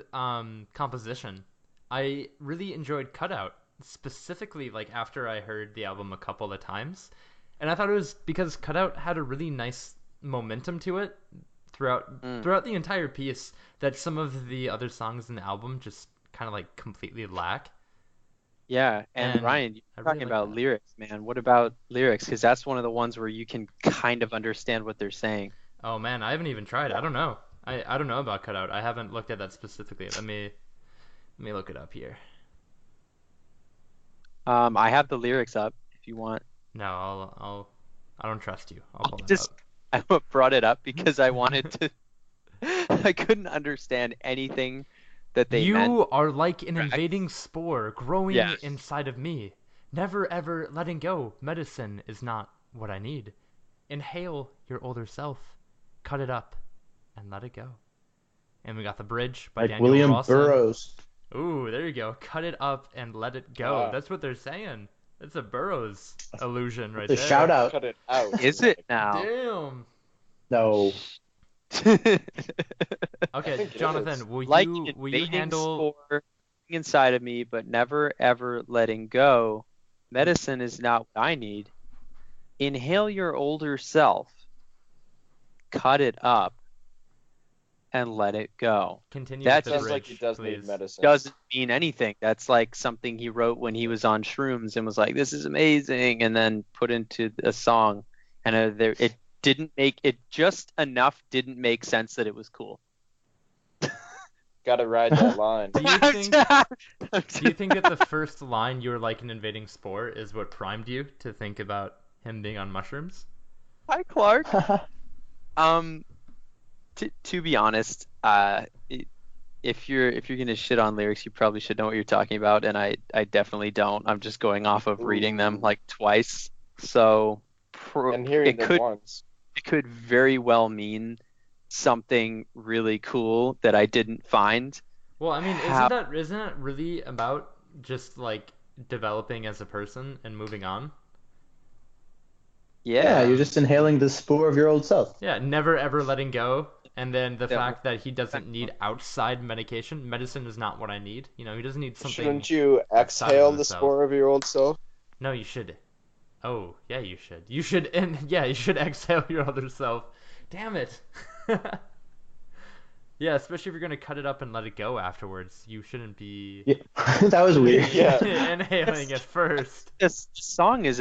composition, I really enjoyed Cutout, specifically like after I heard the album a couple of times. And I thought it was because Cutout had a really nice momentum to it throughout the entire piece that some of the other songs in the album just kind of like completely lack. Yeah, and Ryan, you're talking about lyrics, man. What about lyrics? Because that's one of the ones where you can kind of understand what they're saying. Oh man, I haven't even tried. I don't know. I don't know about Cutout. I haven't looked at that specifically. Let me look it up here. I have the lyrics up if you want. No, I don't trust you. I'll pull it Just up. I brought it up because I wanted to. I couldn't understand anything that they meant. You are like an invading spore growing Yeah. inside of me. Never ever letting go. Medicine is not what I need. Inhale your older self. Cut it up and let it go. And we got the bridge by Like Daniel William Rawson. Burroughs. Ooh, there you go. Cut it up and let it go. Wow. That's what they're saying. That's a Burroughs illusion right The there. shout out. Cut it out. Is it now? Damn. No. Okay, think it Jonathan, is. will Like you invading handle? spore inside of me, but never ever letting go. Medicine is not what I need. Inhale your older self, cut it up, and let it go. Continue with That the just Sounds like he bridge, does need please. medicine. doesn't mean anything. That's like something he wrote when he was on shrooms and was like, "This is amazing," and then put into a song. And it didn't make it just enough. Didn't make sense that it was cool. Gotta ride that line. Do you I'm think? just- Do you think that the first line, "You're like an invading spore," is what primed you to think about him being on mushrooms? Hi, Clark. To be honest, if you're gonna shit on lyrics, you probably should know what you're talking about, and I definitely don't. I'm just going off of reading them Ooh. like twice, so And hearing them once. it could very well mean something really cool that I didn't find. Well, I mean, How- isn't it really about just like developing as a person and moving on? Yeah, Yeah, you're just inhaling the spore of your old self. Yeah, never ever letting go. And then the Yeah. fact that he doesn't need outside medication. Medicine is not what I need. You know, he doesn't need something. Shouldn't you outside of exhale the himself. spore of your old self? No, you should. Oh, yeah, you should. You should, and yeah, you should exhale your other self. Damn it. Yeah, especially if you're gonna cut it up and let it go afterwards. You shouldn't be Yeah. That was weird. Yeah. inhaling it first. this song it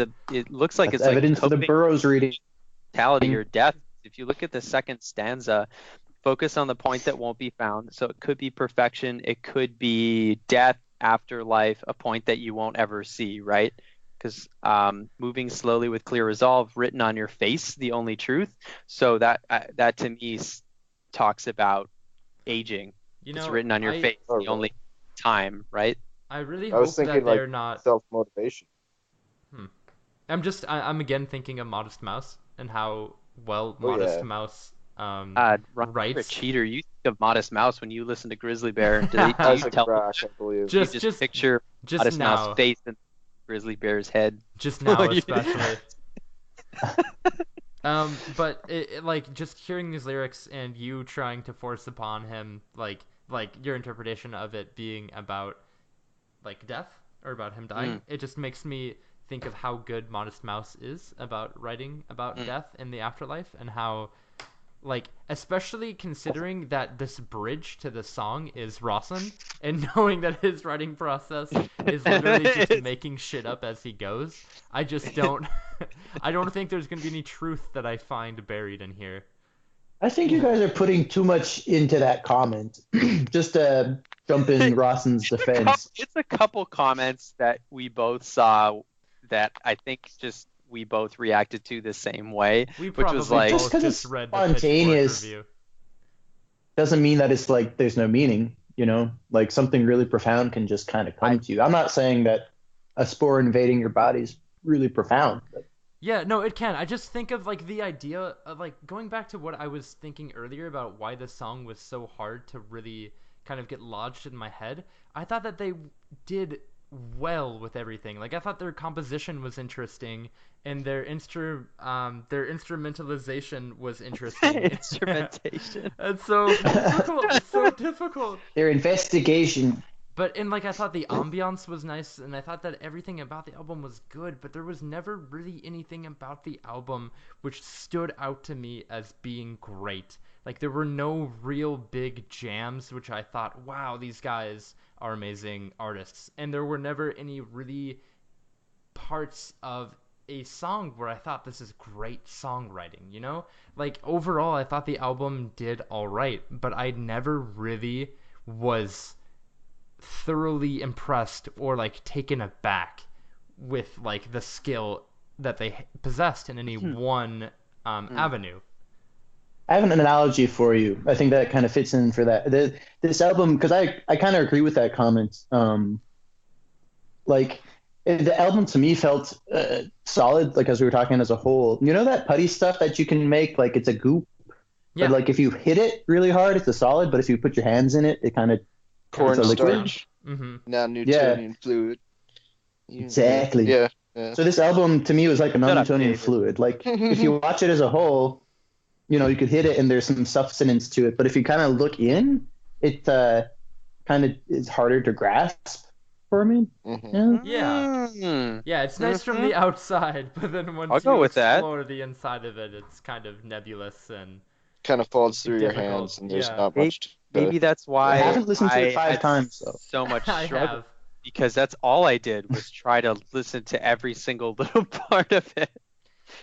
looks like That's it's like evidence of the coping Burroughs reading. mortality or death. If you look at the second stanza, focus on the point that won't be found. So it could be perfection, it could be death, afterlife, a point that you won't ever see, right? Because moving slowly with clear resolve, written on your face, the only truth. So that to me talks about aging. You It's know, written on your face, Oh, the really? only time, right? I really I was hope thinking that they're like not. self-motivation. I'm again thinking of Modest Mouse and how well Oh, Modest yeah. Mouse Ryan, you're a writes. cheater. You think of Modest Mouse when you listen to Grizzly Bear. Do you Isaac tell Rock, I believe. you just picture just Modest now, Mouse face and Grizzly Bear's head? just now You- especially. But like just hearing these lyrics and you trying to force upon him like your interpretation of it being about like death or about him dying, it just makes me think of how good Modest Mouse is about writing about death in the afterlife and how like especially considering that this bridge to the song is Rawson and knowing that his writing process is literally just making shit up as he goes. I just don't I don't think there's going to be any truth that I find buried in here. I think you guys are putting too much into that comment. Just to jump in Rawson's defense. It's a couple comments that we both saw that I think just we both reacted to the same way, We which probably was like Just both 'cause just it's read the Pitchfork spontaneous. review. Doesn't mean that it's like there's no meaning, you know? Like something really profound can just kind of come to you. I'm not saying that a spore invading your body is really profound. But Yeah, no, it can. I just think of like the idea of like going back to what I was thinking earlier about why this song was so hard to really kind of get lodged in my head. I thought that they did well with everything. Like I thought their composition was interesting and their instrumentalization was interesting. instrumentation. It's so difficult. It's so difficult. their investigation. But and like I thought the ambiance was nice, and I thought that everything about the album was good, but there was never really anything about the album which stood out to me as being great. Like there were no real big jams which I thought, wow, these guys are amazing artists, and there were never any really parts of a song where I thought this is great songwriting, you know? Like overall I thought the album did all right, but I never really was thoroughly impressed or like taken aback with like the skill that they possessed in any one avenue. I have an analogy for you. I think that kind of fits in for that. This album, because I kind of agree with that comment. Like the album to me felt solid, like as we were talking as a whole. You know that putty stuff that you can make, like it's a goop, Yeah. but like if you hit it really hard, it's a solid. But if you put your hands in it, it kind of Corn it's a liquid. starch, Mm-hmm. non-Newtonian fluid. Exactly. Yeah. So this album to me was like a up, non-Newtonian David. fluid. Like if you watch it as a whole, you could hit it and there's some substance to it. But if you kind of look in, it kind of is harder to grasp for me. Mm-hmm. Yeah. Yeah, it's nice from the outside, but then once I'll go you with that. explore the inside of it, it's kind of nebulous and Kind of folds through your difficult. hands, and there's Yeah. not much to Maybe that's why I haven't listened to it I 5 had times, though. so much I struggle, have. because that's all I did was try to listen to every single little part of it.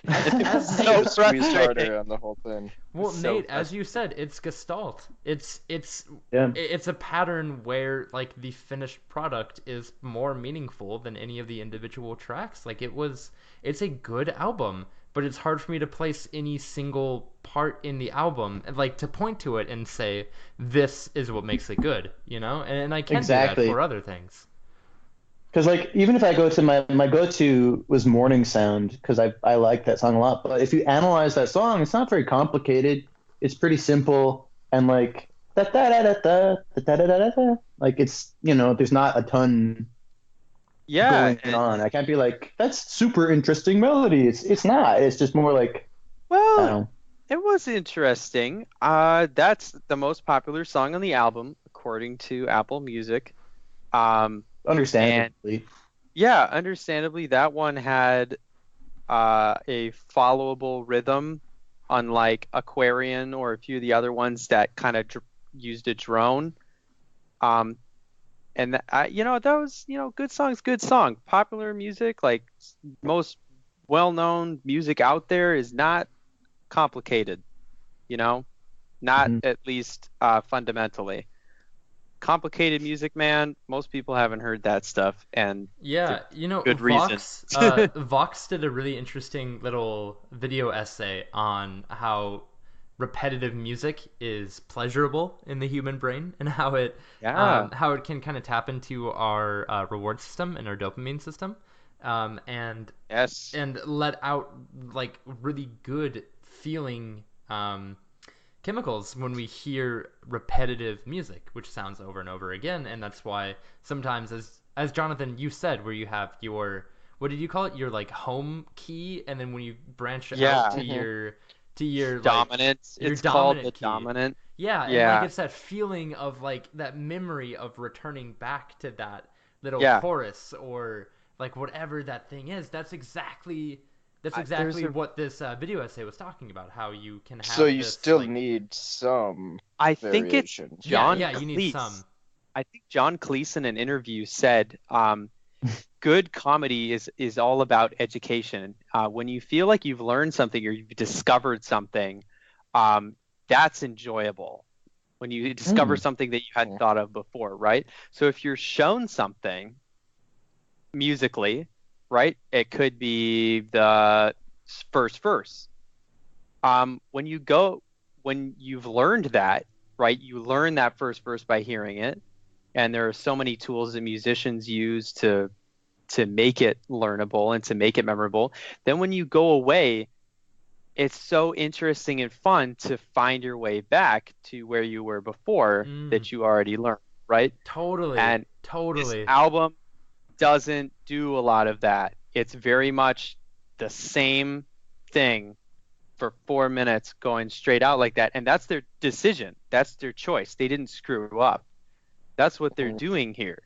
As so Nate, squeeze frustrating. harder on the whole thing. well, so Nate, as you said, it's gestalt. It's Yeah. it's a pattern where like the finished product is more meaningful than any of the individual tracks. Like it's a good album, but it's hard for me to place any single part in the album and like to point to it and say this is what makes it good, And I can Exactly. do that for other things. Because like even if I go to my go-to was Morning Sound because I like that song a lot. But if you analyze that song, it's not very complicated. It's pretty simple and like da da da da da da da da da. Like it's there's not a ton Yeah, going on. I can't be like that's super interesting melody. It's not. It's just more like I don't well, know. it was interesting. That's the most popular song on the album, according to Apple Music. Understandably. Yeah, understandably, that one had a followable rhythm, unlike Aquarian or a few of the other ones that kind of used a drone. And that was good song. Popular music, like most well-known music out there, is not complicated. Not Mhm. at least fundamentally. Complicated music, man. Most people haven't heard that stuff, and Yeah, good reason. Vox did a really interesting little video essay on how repetitive music is pleasurable in the human brain and Yeah. how it can kind of tap into our reward system and our dopamine system, and Yes. let out like really good feeling chemicals when we hear repetitive music, which sounds over and over again, and that's why sometimes, as Jonathan, you said, where you have your, what did you call it, your like home key, and then when you branch Yeah. out to Mhm. your Dominant. your It's called the dominant key. dominant. Yeah, and like Yeah. it's that feeling of like that memory of returning back to that little Yeah. chorus or like whatever that thing is. That's There's exactly a. what this video essay was talking about. How you can have So you this still like need some I think it's variation. John yeah, you need Cleese. some. I think John Cleese in an interview said, good comedy is all about education. When you feel like you've learned something or you've discovered something, that's enjoyable. When you discover something that you hadn't thought of before, right? So if you're shown something musically, right, it could be the first verse. When you've learned that, right, you learn that first verse by hearing it, and there are so many tools that musicians use to make it learnable and to make it memorable. Then when you go away, it's so interesting and fun to find your way back to where you were before that you already learned, right? Totally. And totally. this album doesn't do a lot of that. It's very much the same thing for 4 minutes going straight out like that. And that's their decision. That's their choice. They didn't screw up. That's what they're doing here.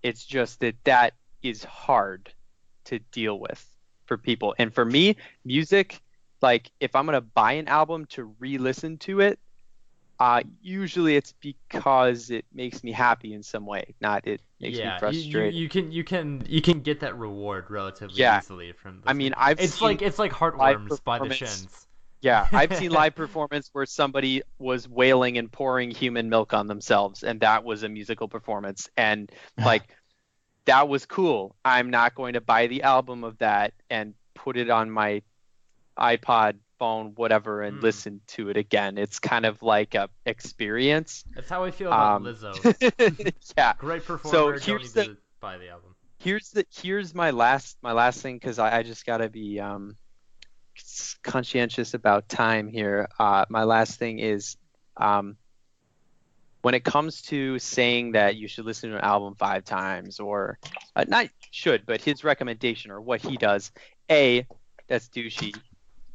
It's just that is hard to deal with for people. And for me, music, like if I'm going to buy an album to re-listen to it, usually it's because it makes me happy in some way, not it makes me frustrated. You can get that reward relatively Yeah. easily from I mean, I've it's seen like Heartworms by the Shins. Yeah, I've seen live performance where somebody was wailing and pouring human milk on themselves, and that was a musical performance, and like that was cool. I'm not going to buy the album of that and put it on my iPod, phone, whatever, and listen to it again. It's kind of like a experience. That's how I feel about Lizzo. Yeah, great performer. So don't need to buy the album. Here's my last thing, because I just gotta be conscientious about time here. My last thing is, when it comes to saying that you should listen to an album 5 times, or not should, but his recommendation or what he does, A, that's douchey.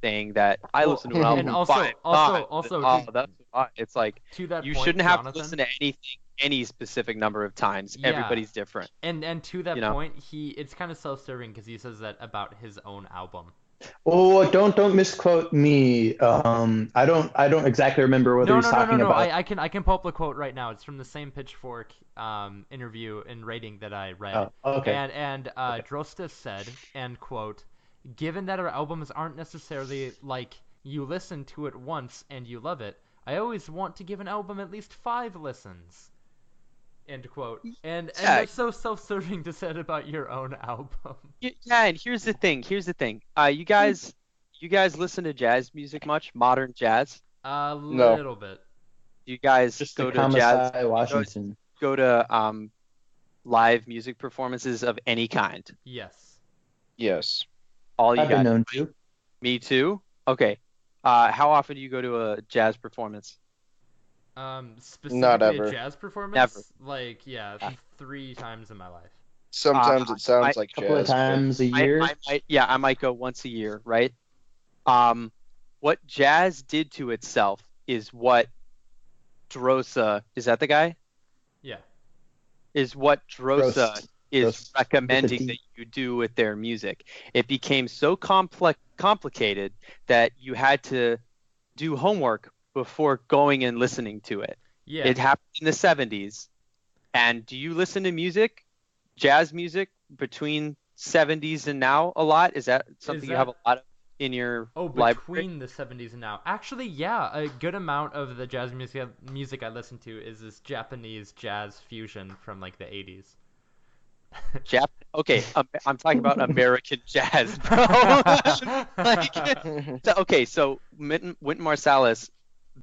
saying that I Well, listen to an album and also- 5 also- times. also Oh, to- that's why. It's like To that you point, shouldn't have to Jonathan, listen to anything any specific number of times. Yeah. Everybody's different. And to that You know? point, it's kind of self-serving because he says that about his own album. Oh, don't misquote me. I don't exactly remember whether No, he's no, no, talking no, no. about. I can pull up the quote right now. It's from the same Pitchfork interview and rating that I read. Oh, okay. And Drosta said, and quote, "Given that our albums aren't necessarily like you listen to it once and you love it, I always want to give an album at least 5 listens." End quote. And Yeah. that's so self-serving to say it about your own album. Yeah, and here's the thing. You guys listen to jazz music much? Modern jazz? A little bit. You guys Just go the to jazz? Kamasai Washington. Go to live music performances of any kind? Yes. Yes. All you I've been guys? known to. Me too. Okay. How often do you go to a jazz performance? Specifically Not a ever. jazz performance? Never. Like, 3 times in my life. Sometimes it sounds like A couple of jazz. but- times a year. I might go once a year, right? What jazz did to itself is what Drosa, is that the guy? Yeah. Is what Drosa Drost. is Drost. recommending With a that D. you do with their music. It became so complicated that you had to do homework before going and listening to it. Yeah. It happened in the 70s. And do you listen to music, jazz music, between 70s and now a lot? Is that something you have a lot of in your library? Between the 70s and now. Actually, yeah, a good amount of the jazz music I listen to is this Japanese jazz fusion from like the 80s. Okay, I'm talking about American jazz, bro. So Wynton Marsalis,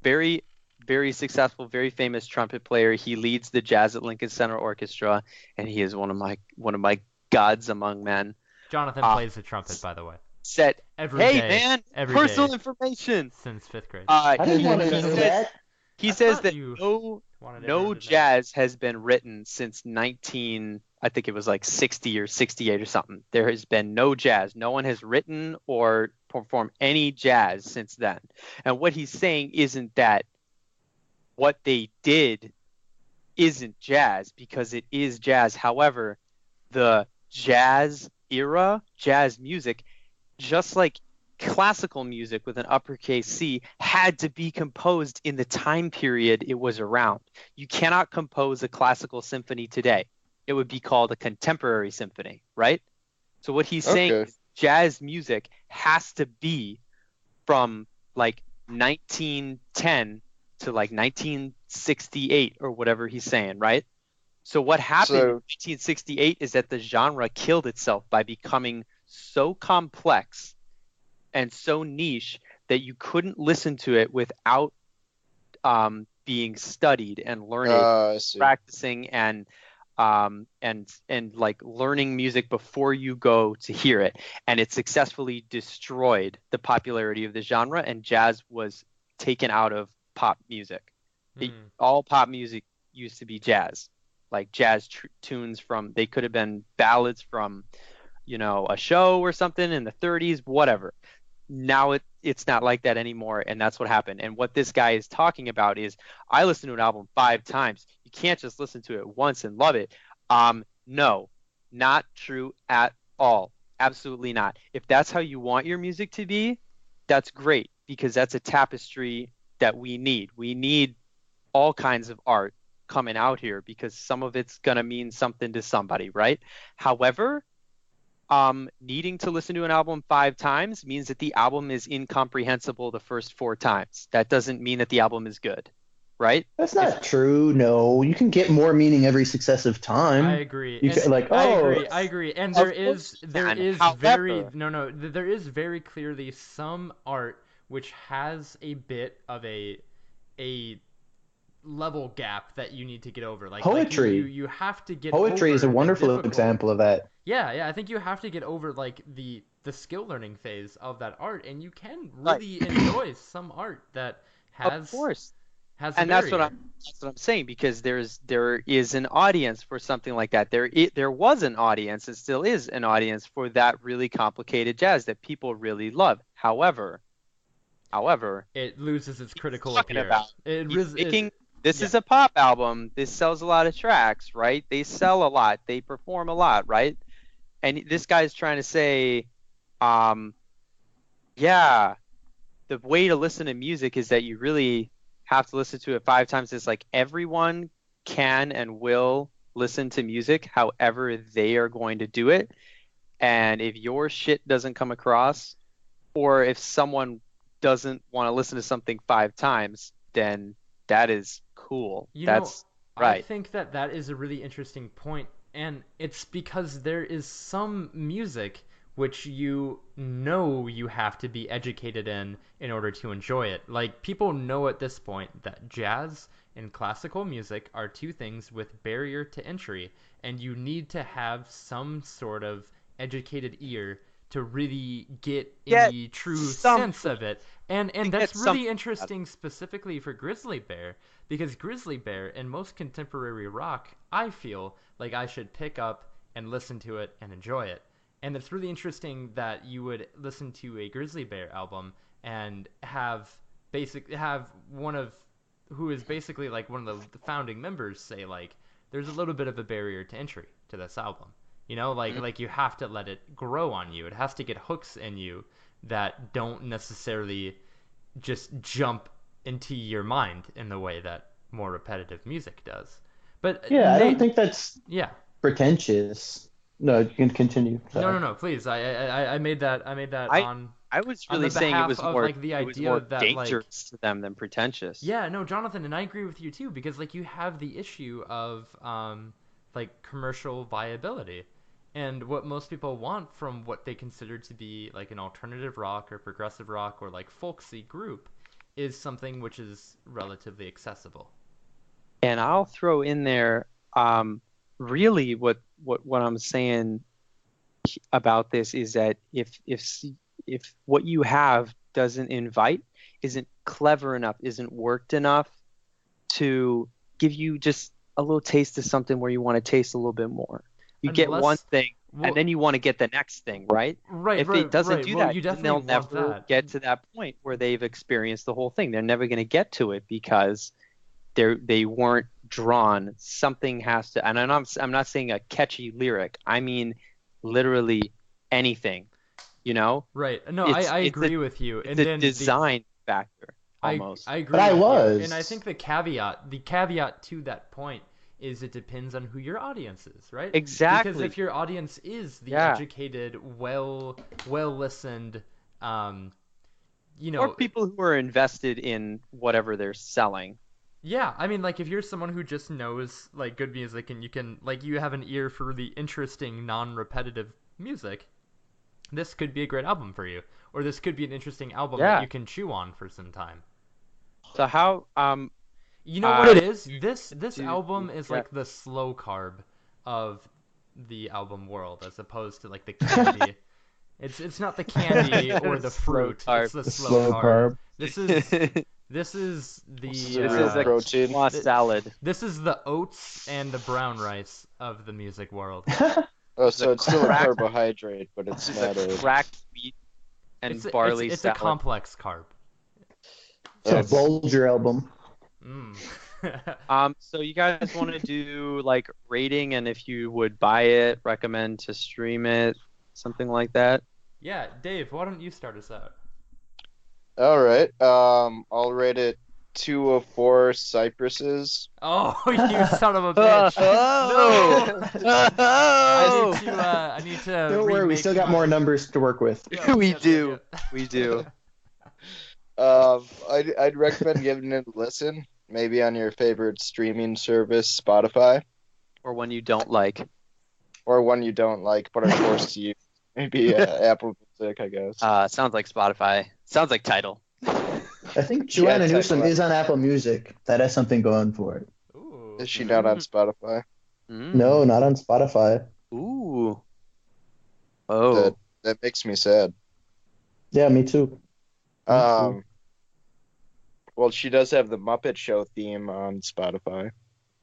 very, very successful, very famous trumpet player. He leads the Jazz at Lincoln Center Orchestra, and he is one of my gods among men. Jonathan plays the trumpet, by the way. Said, Every hey day, man, every personal day information. since 5th grade. I didn't want to know that. He I says thought that you wanted no everyone to know. jazz has been written since I think it was like 60 or 68 or something. There has been no jazz. No one has written or performed any jazz since then. And what he's saying isn't that what they did isn't jazz, because it is jazz. However, the jazz era, jazz music, just like classical music with an uppercase C, had to be composed in the time period it was around. You cannot compose a classical symphony today. It would be called a contemporary symphony, right? So what he's saying is jazz music has to be from like 1910 to like 1968 or whatever he's saying, right? So what happened in 1968 is that the genre killed itself by becoming so complex and so niche that you couldn't listen to it without being studied and learning, practicing, and like learning music before you go to hear it. And it successfully destroyed the popularity of the genre, and jazz was taken out of pop music. All pop music used to be jazz, like jazz tunes from, they could have been ballads from, a show or something in the 30s, whatever. Now it's not like that anymore, and that's what happened. And what this guy is talking about is, I listened to an album 5 times. You can't just listen to it once and love it. No, not true at all. Absolutely not. If that's how you want your music to be, that's great, because that's a tapestry that we need. We need all kinds of art coming out here, because some of it's going to mean something to somebody, right? However, needing to listen to an album 5 times means that the album is incomprehensible the first 4 times. That doesn't mean that the album is good, right? That's not true. No, you can get more meaning every successive time. I agree. You can, I agree. And there is very clearly some art which has a bit of a level gap that you need to get over. Like poetry. You have to get poetry over is a wonderful example of that. Yeah, I think you have to get over like the skill learning phase of that art, and you can really enjoy some art that has, of course, has. And that's what I'm saying, because there is an audience for something like that. There was an audience, and still is an audience for that really complicated jazz that people really love. However, However, it loses its critical talking appeal. about this yeah. is a pop album. This sells a lot of tracks, right? They sell a lot. They perform a lot, right? And this guy's trying to say, yeah, the way to listen to music is that you really have to listen to it 5 times. It's like everyone can and will listen to music however they are going to do it. And if your shit doesn't come across, or if someone doesn't want to listen to something 5 times, then that is cool. That's right. I think that is a really interesting point, and it's because there is some music which you have to be educated in order to enjoy it. Like, people know at this point that jazz and classical music are two things with barrier to entry, and you need to have some sort of educated ear to really get any true sense of it. And that's really interesting specifically for Grizzly Bear, because Grizzly Bear in most contemporary rock, I feel like I should pick up and listen to it and enjoy it. And it's really interesting that you would listen to a Grizzly Bear album and have one of who is basically like one of the founding members say, like, there's a little bit of a barrier to entry to this album. Like you have to let it grow on you. It has to get hooks in you that don't necessarily just jump into your mind in the way that more repetitive music does. But yeah, I don't think that's yeah pretentious. No, you can continue. Sorry. No, please. I made that I was really saying it was more, like, the idea that dangerous to them than pretentious. Yeah, no, Jonathan, and I agree with you too, because like you have the issue of like commercial viability. And what most people want from what they consider to be like an alternative rock or progressive rock or like folksy group is something which is relatively accessible. And I'll throw in there, really what I'm saying about this is that if what you have doesn't invite, isn't clever enough, isn't worked enough to give you just a little taste of something where you want to taste a little bit more. You get one thing, and then you want to get the next thing, right? Right. If it doesn't do that, then they'll never get to that point where they've experienced the whole thing. They're never going to get to it because they weren't drawn. Something has to, and I'm not saying a catchy lyric. I mean, literally anything, Right. No, I agree with you. It's a design factor almost. I agree. But I was. And I think the caveat to that point is it depends on who your audience is, right? Exactly. Because if your audience is the educated, well listened, or people who are invested in whatever they're selling. Yeah, I mean, like, if you're someone who just knows like good music and you have an ear for the interesting, non-repetitive music, this could be a great album for you, or this could be an interesting album that you can chew on for some time. So how you know what it is? This album is like the slow carb of the album world, as opposed to like the candy. It's not the candy or the fruit. It's the slow carb. This is the protein salad. This is the oats and the brown rice of the music world. Oh, so it's still a carbohydrate, but it's not a cracked wheat and barley salad. It's a complex carb. It's a Bulger album. So you guys want to do like rating, and if you would buy it, recommend to stream it, something like that? Yeah, Dave, why don't you start us out? All right. I'll rate it 2 of 4 cypresses. Oh, you son of a bitch! No. I need to. Don't worry, we still got more numbers to work with. Yeah, we do. I'd recommend giving it a listen, maybe on your favorite streaming service, Spotify, or one you don't like, but are forced to use. Maybe Apple Music, I guess. Sounds like Spotify. Sounds like Tidal. I think Joanna Newsom is on Apple Music. That has something going for it. Ooh. Is she not on Spotify? No, not on Spotify. Ooh. Oh. That makes me sad. Yeah, me too. Well, she does have the Muppet Show theme on Spotify.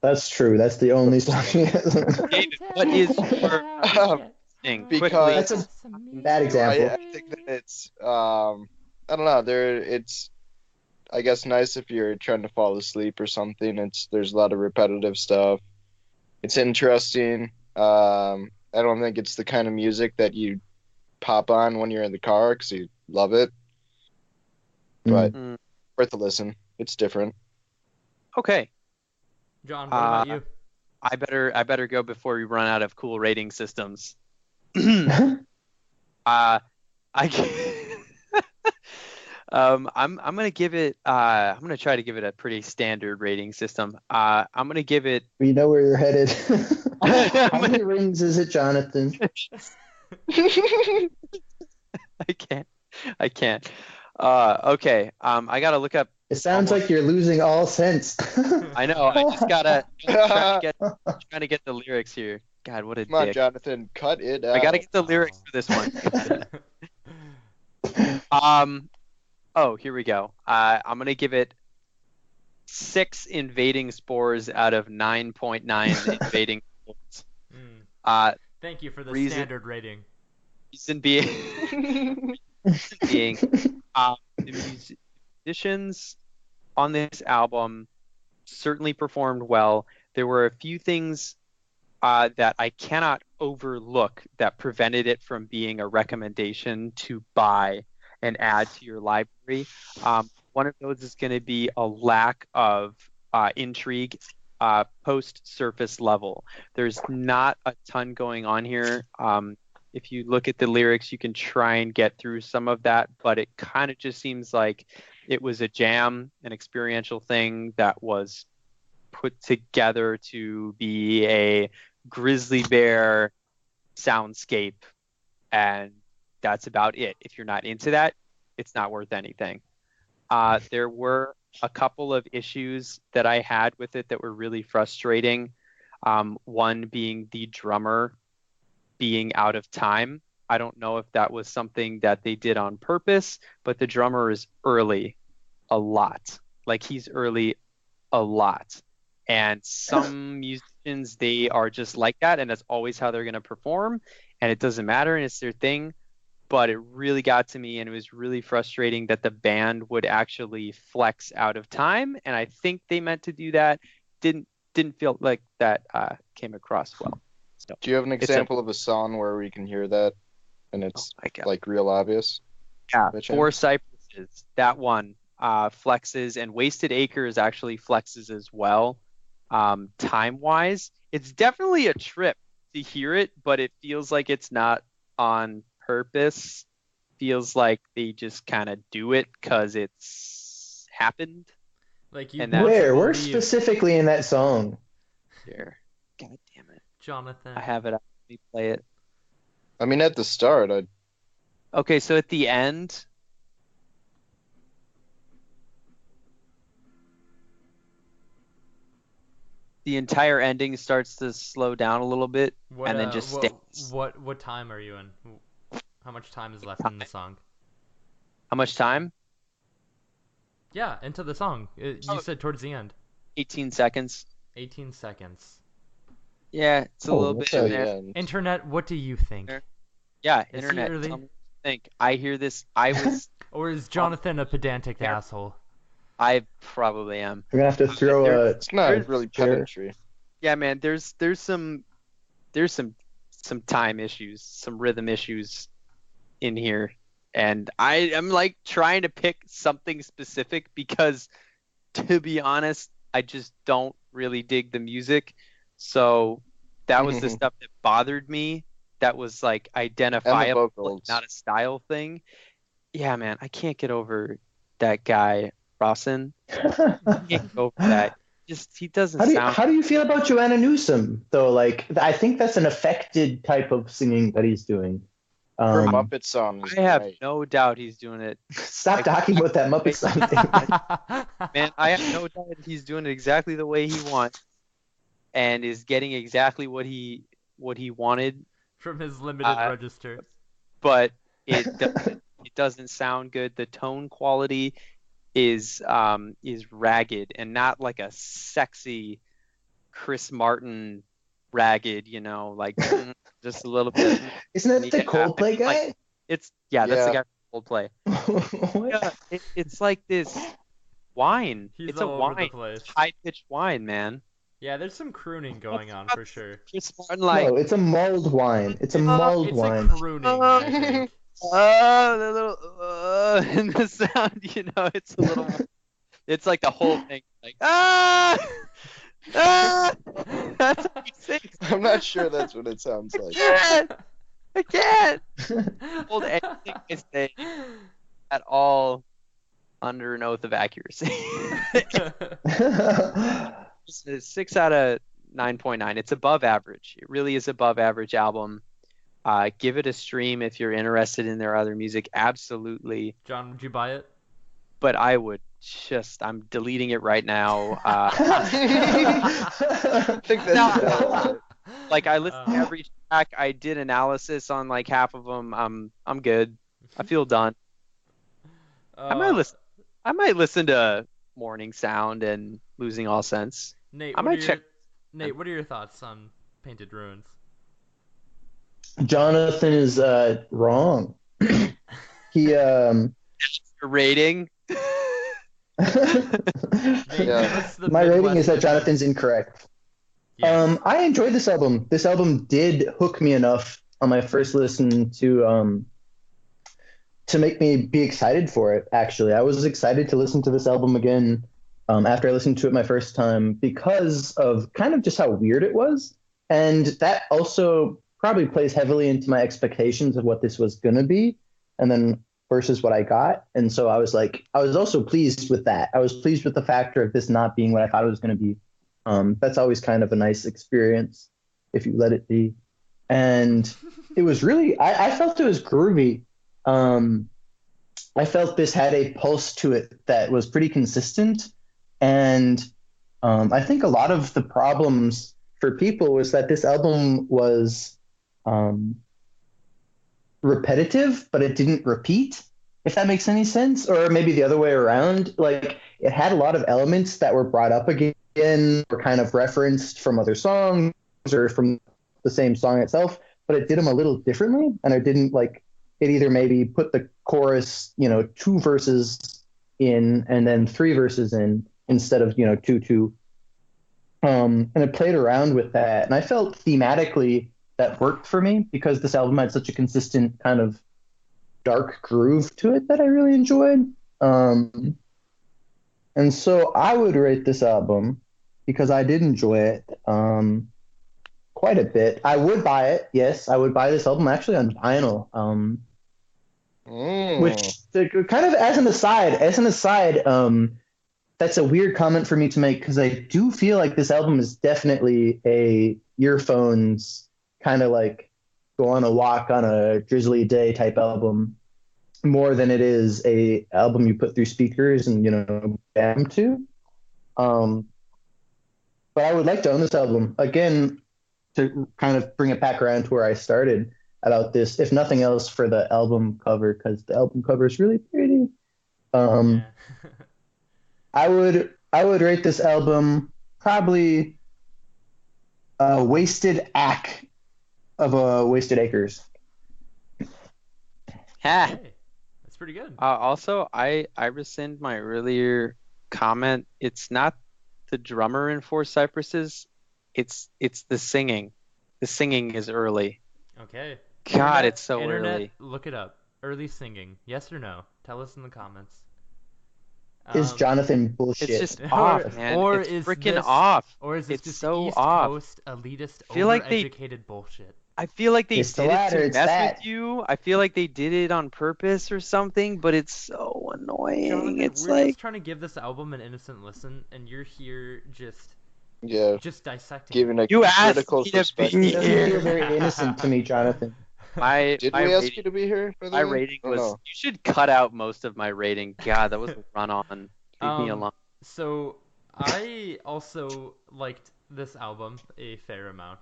That's true. That's the only song she has. David, what is your thing? Because that's a bad example. I think that it's I don't know. It's I guess nice if you're trying to fall asleep or something. There's a lot of repetitive stuff. It's interesting. I don't think it's the kind of music that you pop on when you're in the car because you love it, but worth a listen. It's different. Okay. John, what about you? I better go before we run out of cool rating systems. I I'm gonna give it. I'm gonna try to give it a pretty standard rating system. I'm gonna give it. We know where you're headed. How many rings is it, Jonathan? I can't. Okay. I gotta look up. It sounds like you're losing all sense. I know. I just gotta trying to get the lyrics here. God, what a Come on, dick. Jonathan, cut it out. I gotta get the lyrics for this one. Oh, here we go. I'm gonna give it 6 invading spores out of 9.9 invading spores. Thank you for the standard rating. Reason being, the musicians on this album certainly performed well. There were a few things that I cannot overlook that prevented it from being a recommendation to buy and add to your library. One of those is going to be a lack of intrigue post-surface level. There's not a ton going on here. If you look at the lyrics, you can try and get through some of that, but it kind of just seems like it was a jam, an experiential thing that was put together to be a Grizzly Bear soundscape, and that's about it. If you're not into that, it's not worth anything. There were a couple of issues that I had with it that were really frustrating. One being the drummer being out of time. I don't know if that was something that they did on purpose, but the drummer is early a lot. Like, he's early a lot. And some musicians, they are just like that, and that's always how they're going to perform, and it doesn't matter, and it's their thing. But it really got to me, and it was really frustrating that the band would actually flex out of time, and I think they meant to do that. Didn't feel like that came across well. So, do you have an example of a song where we can hear that and it's like real obvious? Yeah, Four Cypresses, that one flexes, and Wasted Acres actually flexes as well. Time-wise, it's definitely a trip to hear it, but it feels like it's not on purpose. Feels like they just kind of do it because it's happened. Like, you where specifically in that song? Here, God damn it, Jonathan. I have it. Let me play it. I mean, at the start, Okay, so at the end, the entire ending starts to slow down a little bit, and then just stays. What time are you in? How much time is left in the song? How much time? Yeah, into the song. You said towards the end. 18 seconds. 18 seconds. Yeah, it's a little bit in there. end. Internet, what do you think? Yeah, Is internet. he early? Tell me what you think. I hear this. I was. Or is Jonathan a pedantic asshole? I probably am. We're gonna have to throw It's not really pedantry. Yeah, man. There's some time issues, some rhythm issues in here, and I'm like trying to pick something specific because, to be honest, I just don't really dig the music. So that was the stuff that bothered me. That was like identifiable, not a style thing. Yeah, man, I can't get over that guy, Rawson. I can't get over that. Just he doesn't sound. How do you feel about Joanna Newsom though? Like, I think that's an affected type of singing that he's doing. Her Muppet song is I have great. no doubt he's doing it. Stop talking about that Muppet song thing. Man, I have no doubt he's doing it exactly the way he wants, and is getting exactly what he wanted from his limited register. But it doesn't sound good. The tone quality is ragged, and not like a sexy Chris Martin ragged, like just a little bit. Isn't that the Coldplay guy? Like, that's the guy from Coldplay. What? Yeah, it's like this wine. He's It's a all over the wine. place. High-pitched wine, man. Yeah, there's some crooning going on for sure. Chris Martin, like, No, it's a mulled wine. It's a mulled It's a wine. crooning, I think. the little, and the sound, it's a little, it's like the whole thing, like, that's what he sings. I'm not sure that's what it sounds like. I can't hold anything I say at all under an oath of accuracy. It's a 6 out of 9.9. It's above average. It really is above average album. Give it a stream if you're interested in their other music. Absolutely. John, would you buy it? But I would I'm deleting it right now. I think that's about Like I listened to every track. I did analysis on like half of them. I'm good. I feel done. I might listen to Morning Sound and Losing All Sense. Nate, I might check. Nate, what are your thoughts on Painted Ruins? Jonathan is wrong. He Your rating. Yeah. My rating is that Jonathan's incorrect. Yeah. I enjoyed this album. This album did hook me enough on my first listen to make me be excited for it. Actually, I was excited to listen to this album again after I listened to it my first time because of kind of just how weird it was, and that also probably plays heavily into my expectations of what this was gonna be, and then versus what I got. And so I was also pleased with that. I was pleased with the factor of this not being what I thought it was going to be. That's always kind of a nice experience if you let it be. And it was really, I felt it was groovy. I felt this had a pulse to it that was pretty consistent. And I think a lot of the problems for people was that this album was repetitive, but it didn't repeat, if that makes any sense. Or maybe the other way around. Like, it had a lot of elements that were brought up again or kind of referenced from other songs or from the same song itself, but it did them a little differently. And it didn't like, it either maybe put the chorus, 2 verses in and then 3 verses in instead of, 2. And it played around with that. And I felt thematically that worked for me because this album had such a consistent kind of dark groove to it that I really enjoyed. And so I would rate this album because I did enjoy it quite a bit. I would buy it. Yes, I would buy this album actually on vinyl. Which kind of as an aside, that's a weird comment for me to make because I do feel like this album is definitely a earphones kind of like go on a walk on a drizzly day type album more than it is a album you put through speakers and jam to. But I would like to own this album again to kind of bring it back around to where I started about this, if nothing else for the album cover, because the album cover is really pretty. Yeah. I would rate this album probably a wasted ack of a Wasted Acres. Hey, that's pretty good. Also, I rescind my earlier comment. It's not the drummer in Four Cypresses. It's the singing. The singing is early. Okay. God, it's so Internet, early. Look it up. Early singing. Yes or no? Tell us in the comments. Is Jonathan bullshit? It's just off, man. Or it's is freaking this, off. Or is this It's just so East off. Coast elitist, I feel like overeducated bullshit? I feel like they It's the did it latter, to it's mess that. with you. I feel like they did it on purpose or something, but it's so annoying. Jonathan, It's we're like just trying to give this album an innocent listen, and you're here just dissecting. giving a You asked critical me to be perspective. It doesn't feel very innocent to me, Jonathan. Did we ask you to be here? By the My way? rating Oh, was. no. You should cut out most of my rating. God, that was a run on. Leave me alone. So I also liked this album a fair amount,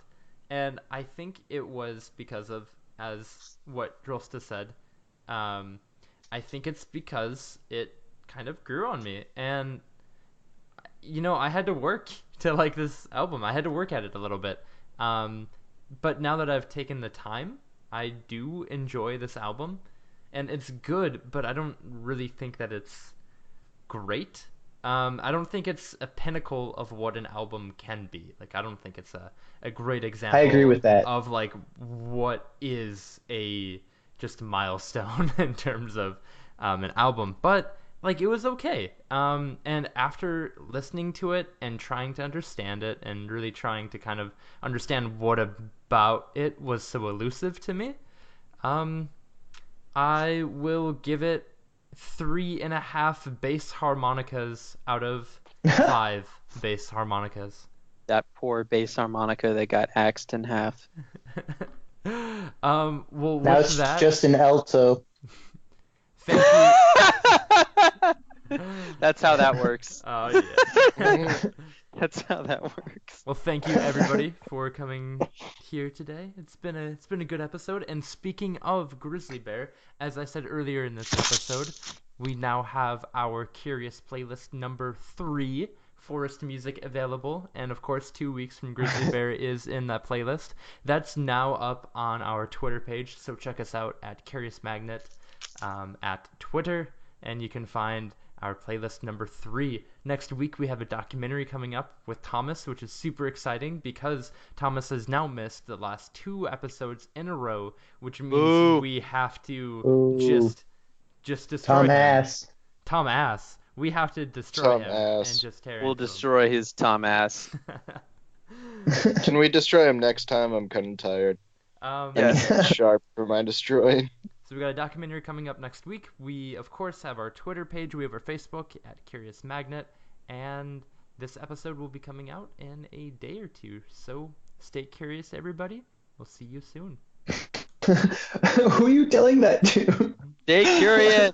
and I think it was because of, as what Drosta said, I think it's because it kind of grew on me, and I had to work to like this album. I had to work at it a little bit, but now that I've taken the time, I do enjoy this album. and it's good, but I don't really think that it's great. I don't think it's a pinnacle of what an album can be. Like, I don't think it's a great I agree example with that. of like what is a just milestone in terms of an album. But like, it was okay. And after listening to it and trying to understand it and really trying to kind of understand what about it was so elusive to me, um, I will give it 3.5 bass harmonicas out of 5 bass harmonicas. That poor bass harmonica that got axed in half. Well, Now with it's that, just an alto. thank you. That's how that works. Oh yeah. That's how that works. Well, thank you everybody for coming here today. It's been a good episode. And speaking of Grizzly Bear, as I said earlier in this episode, we now have our Curious playlist number 3 forest music available, and of course 2 weeks from Grizzly Bear is in that playlist. That's now up on our Twitter page, so check us out at Curious Magnet at Twitter, and you can find our playlist number 3. Next week we have a documentary coming up with Thomas, which is super exciting because Thomas has now missed the last 2 episodes in a row, which means we have to Ooh. just destroy Tom him. Ass. Tom Ass. We have to destroy Tom him Ass. and just tear We'll into him. destroy his Tom ass. Can we destroy him next time? I'm kind of tired. Yes. Sharp for my destroying. So we got a documentary coming up next week. We, of course, have our Twitter page. We have our Facebook at Curious Magnet. And this episode will be coming out in a day or 2. So stay curious, everybody. We'll see you soon. Who are you telling that to? Stay curious.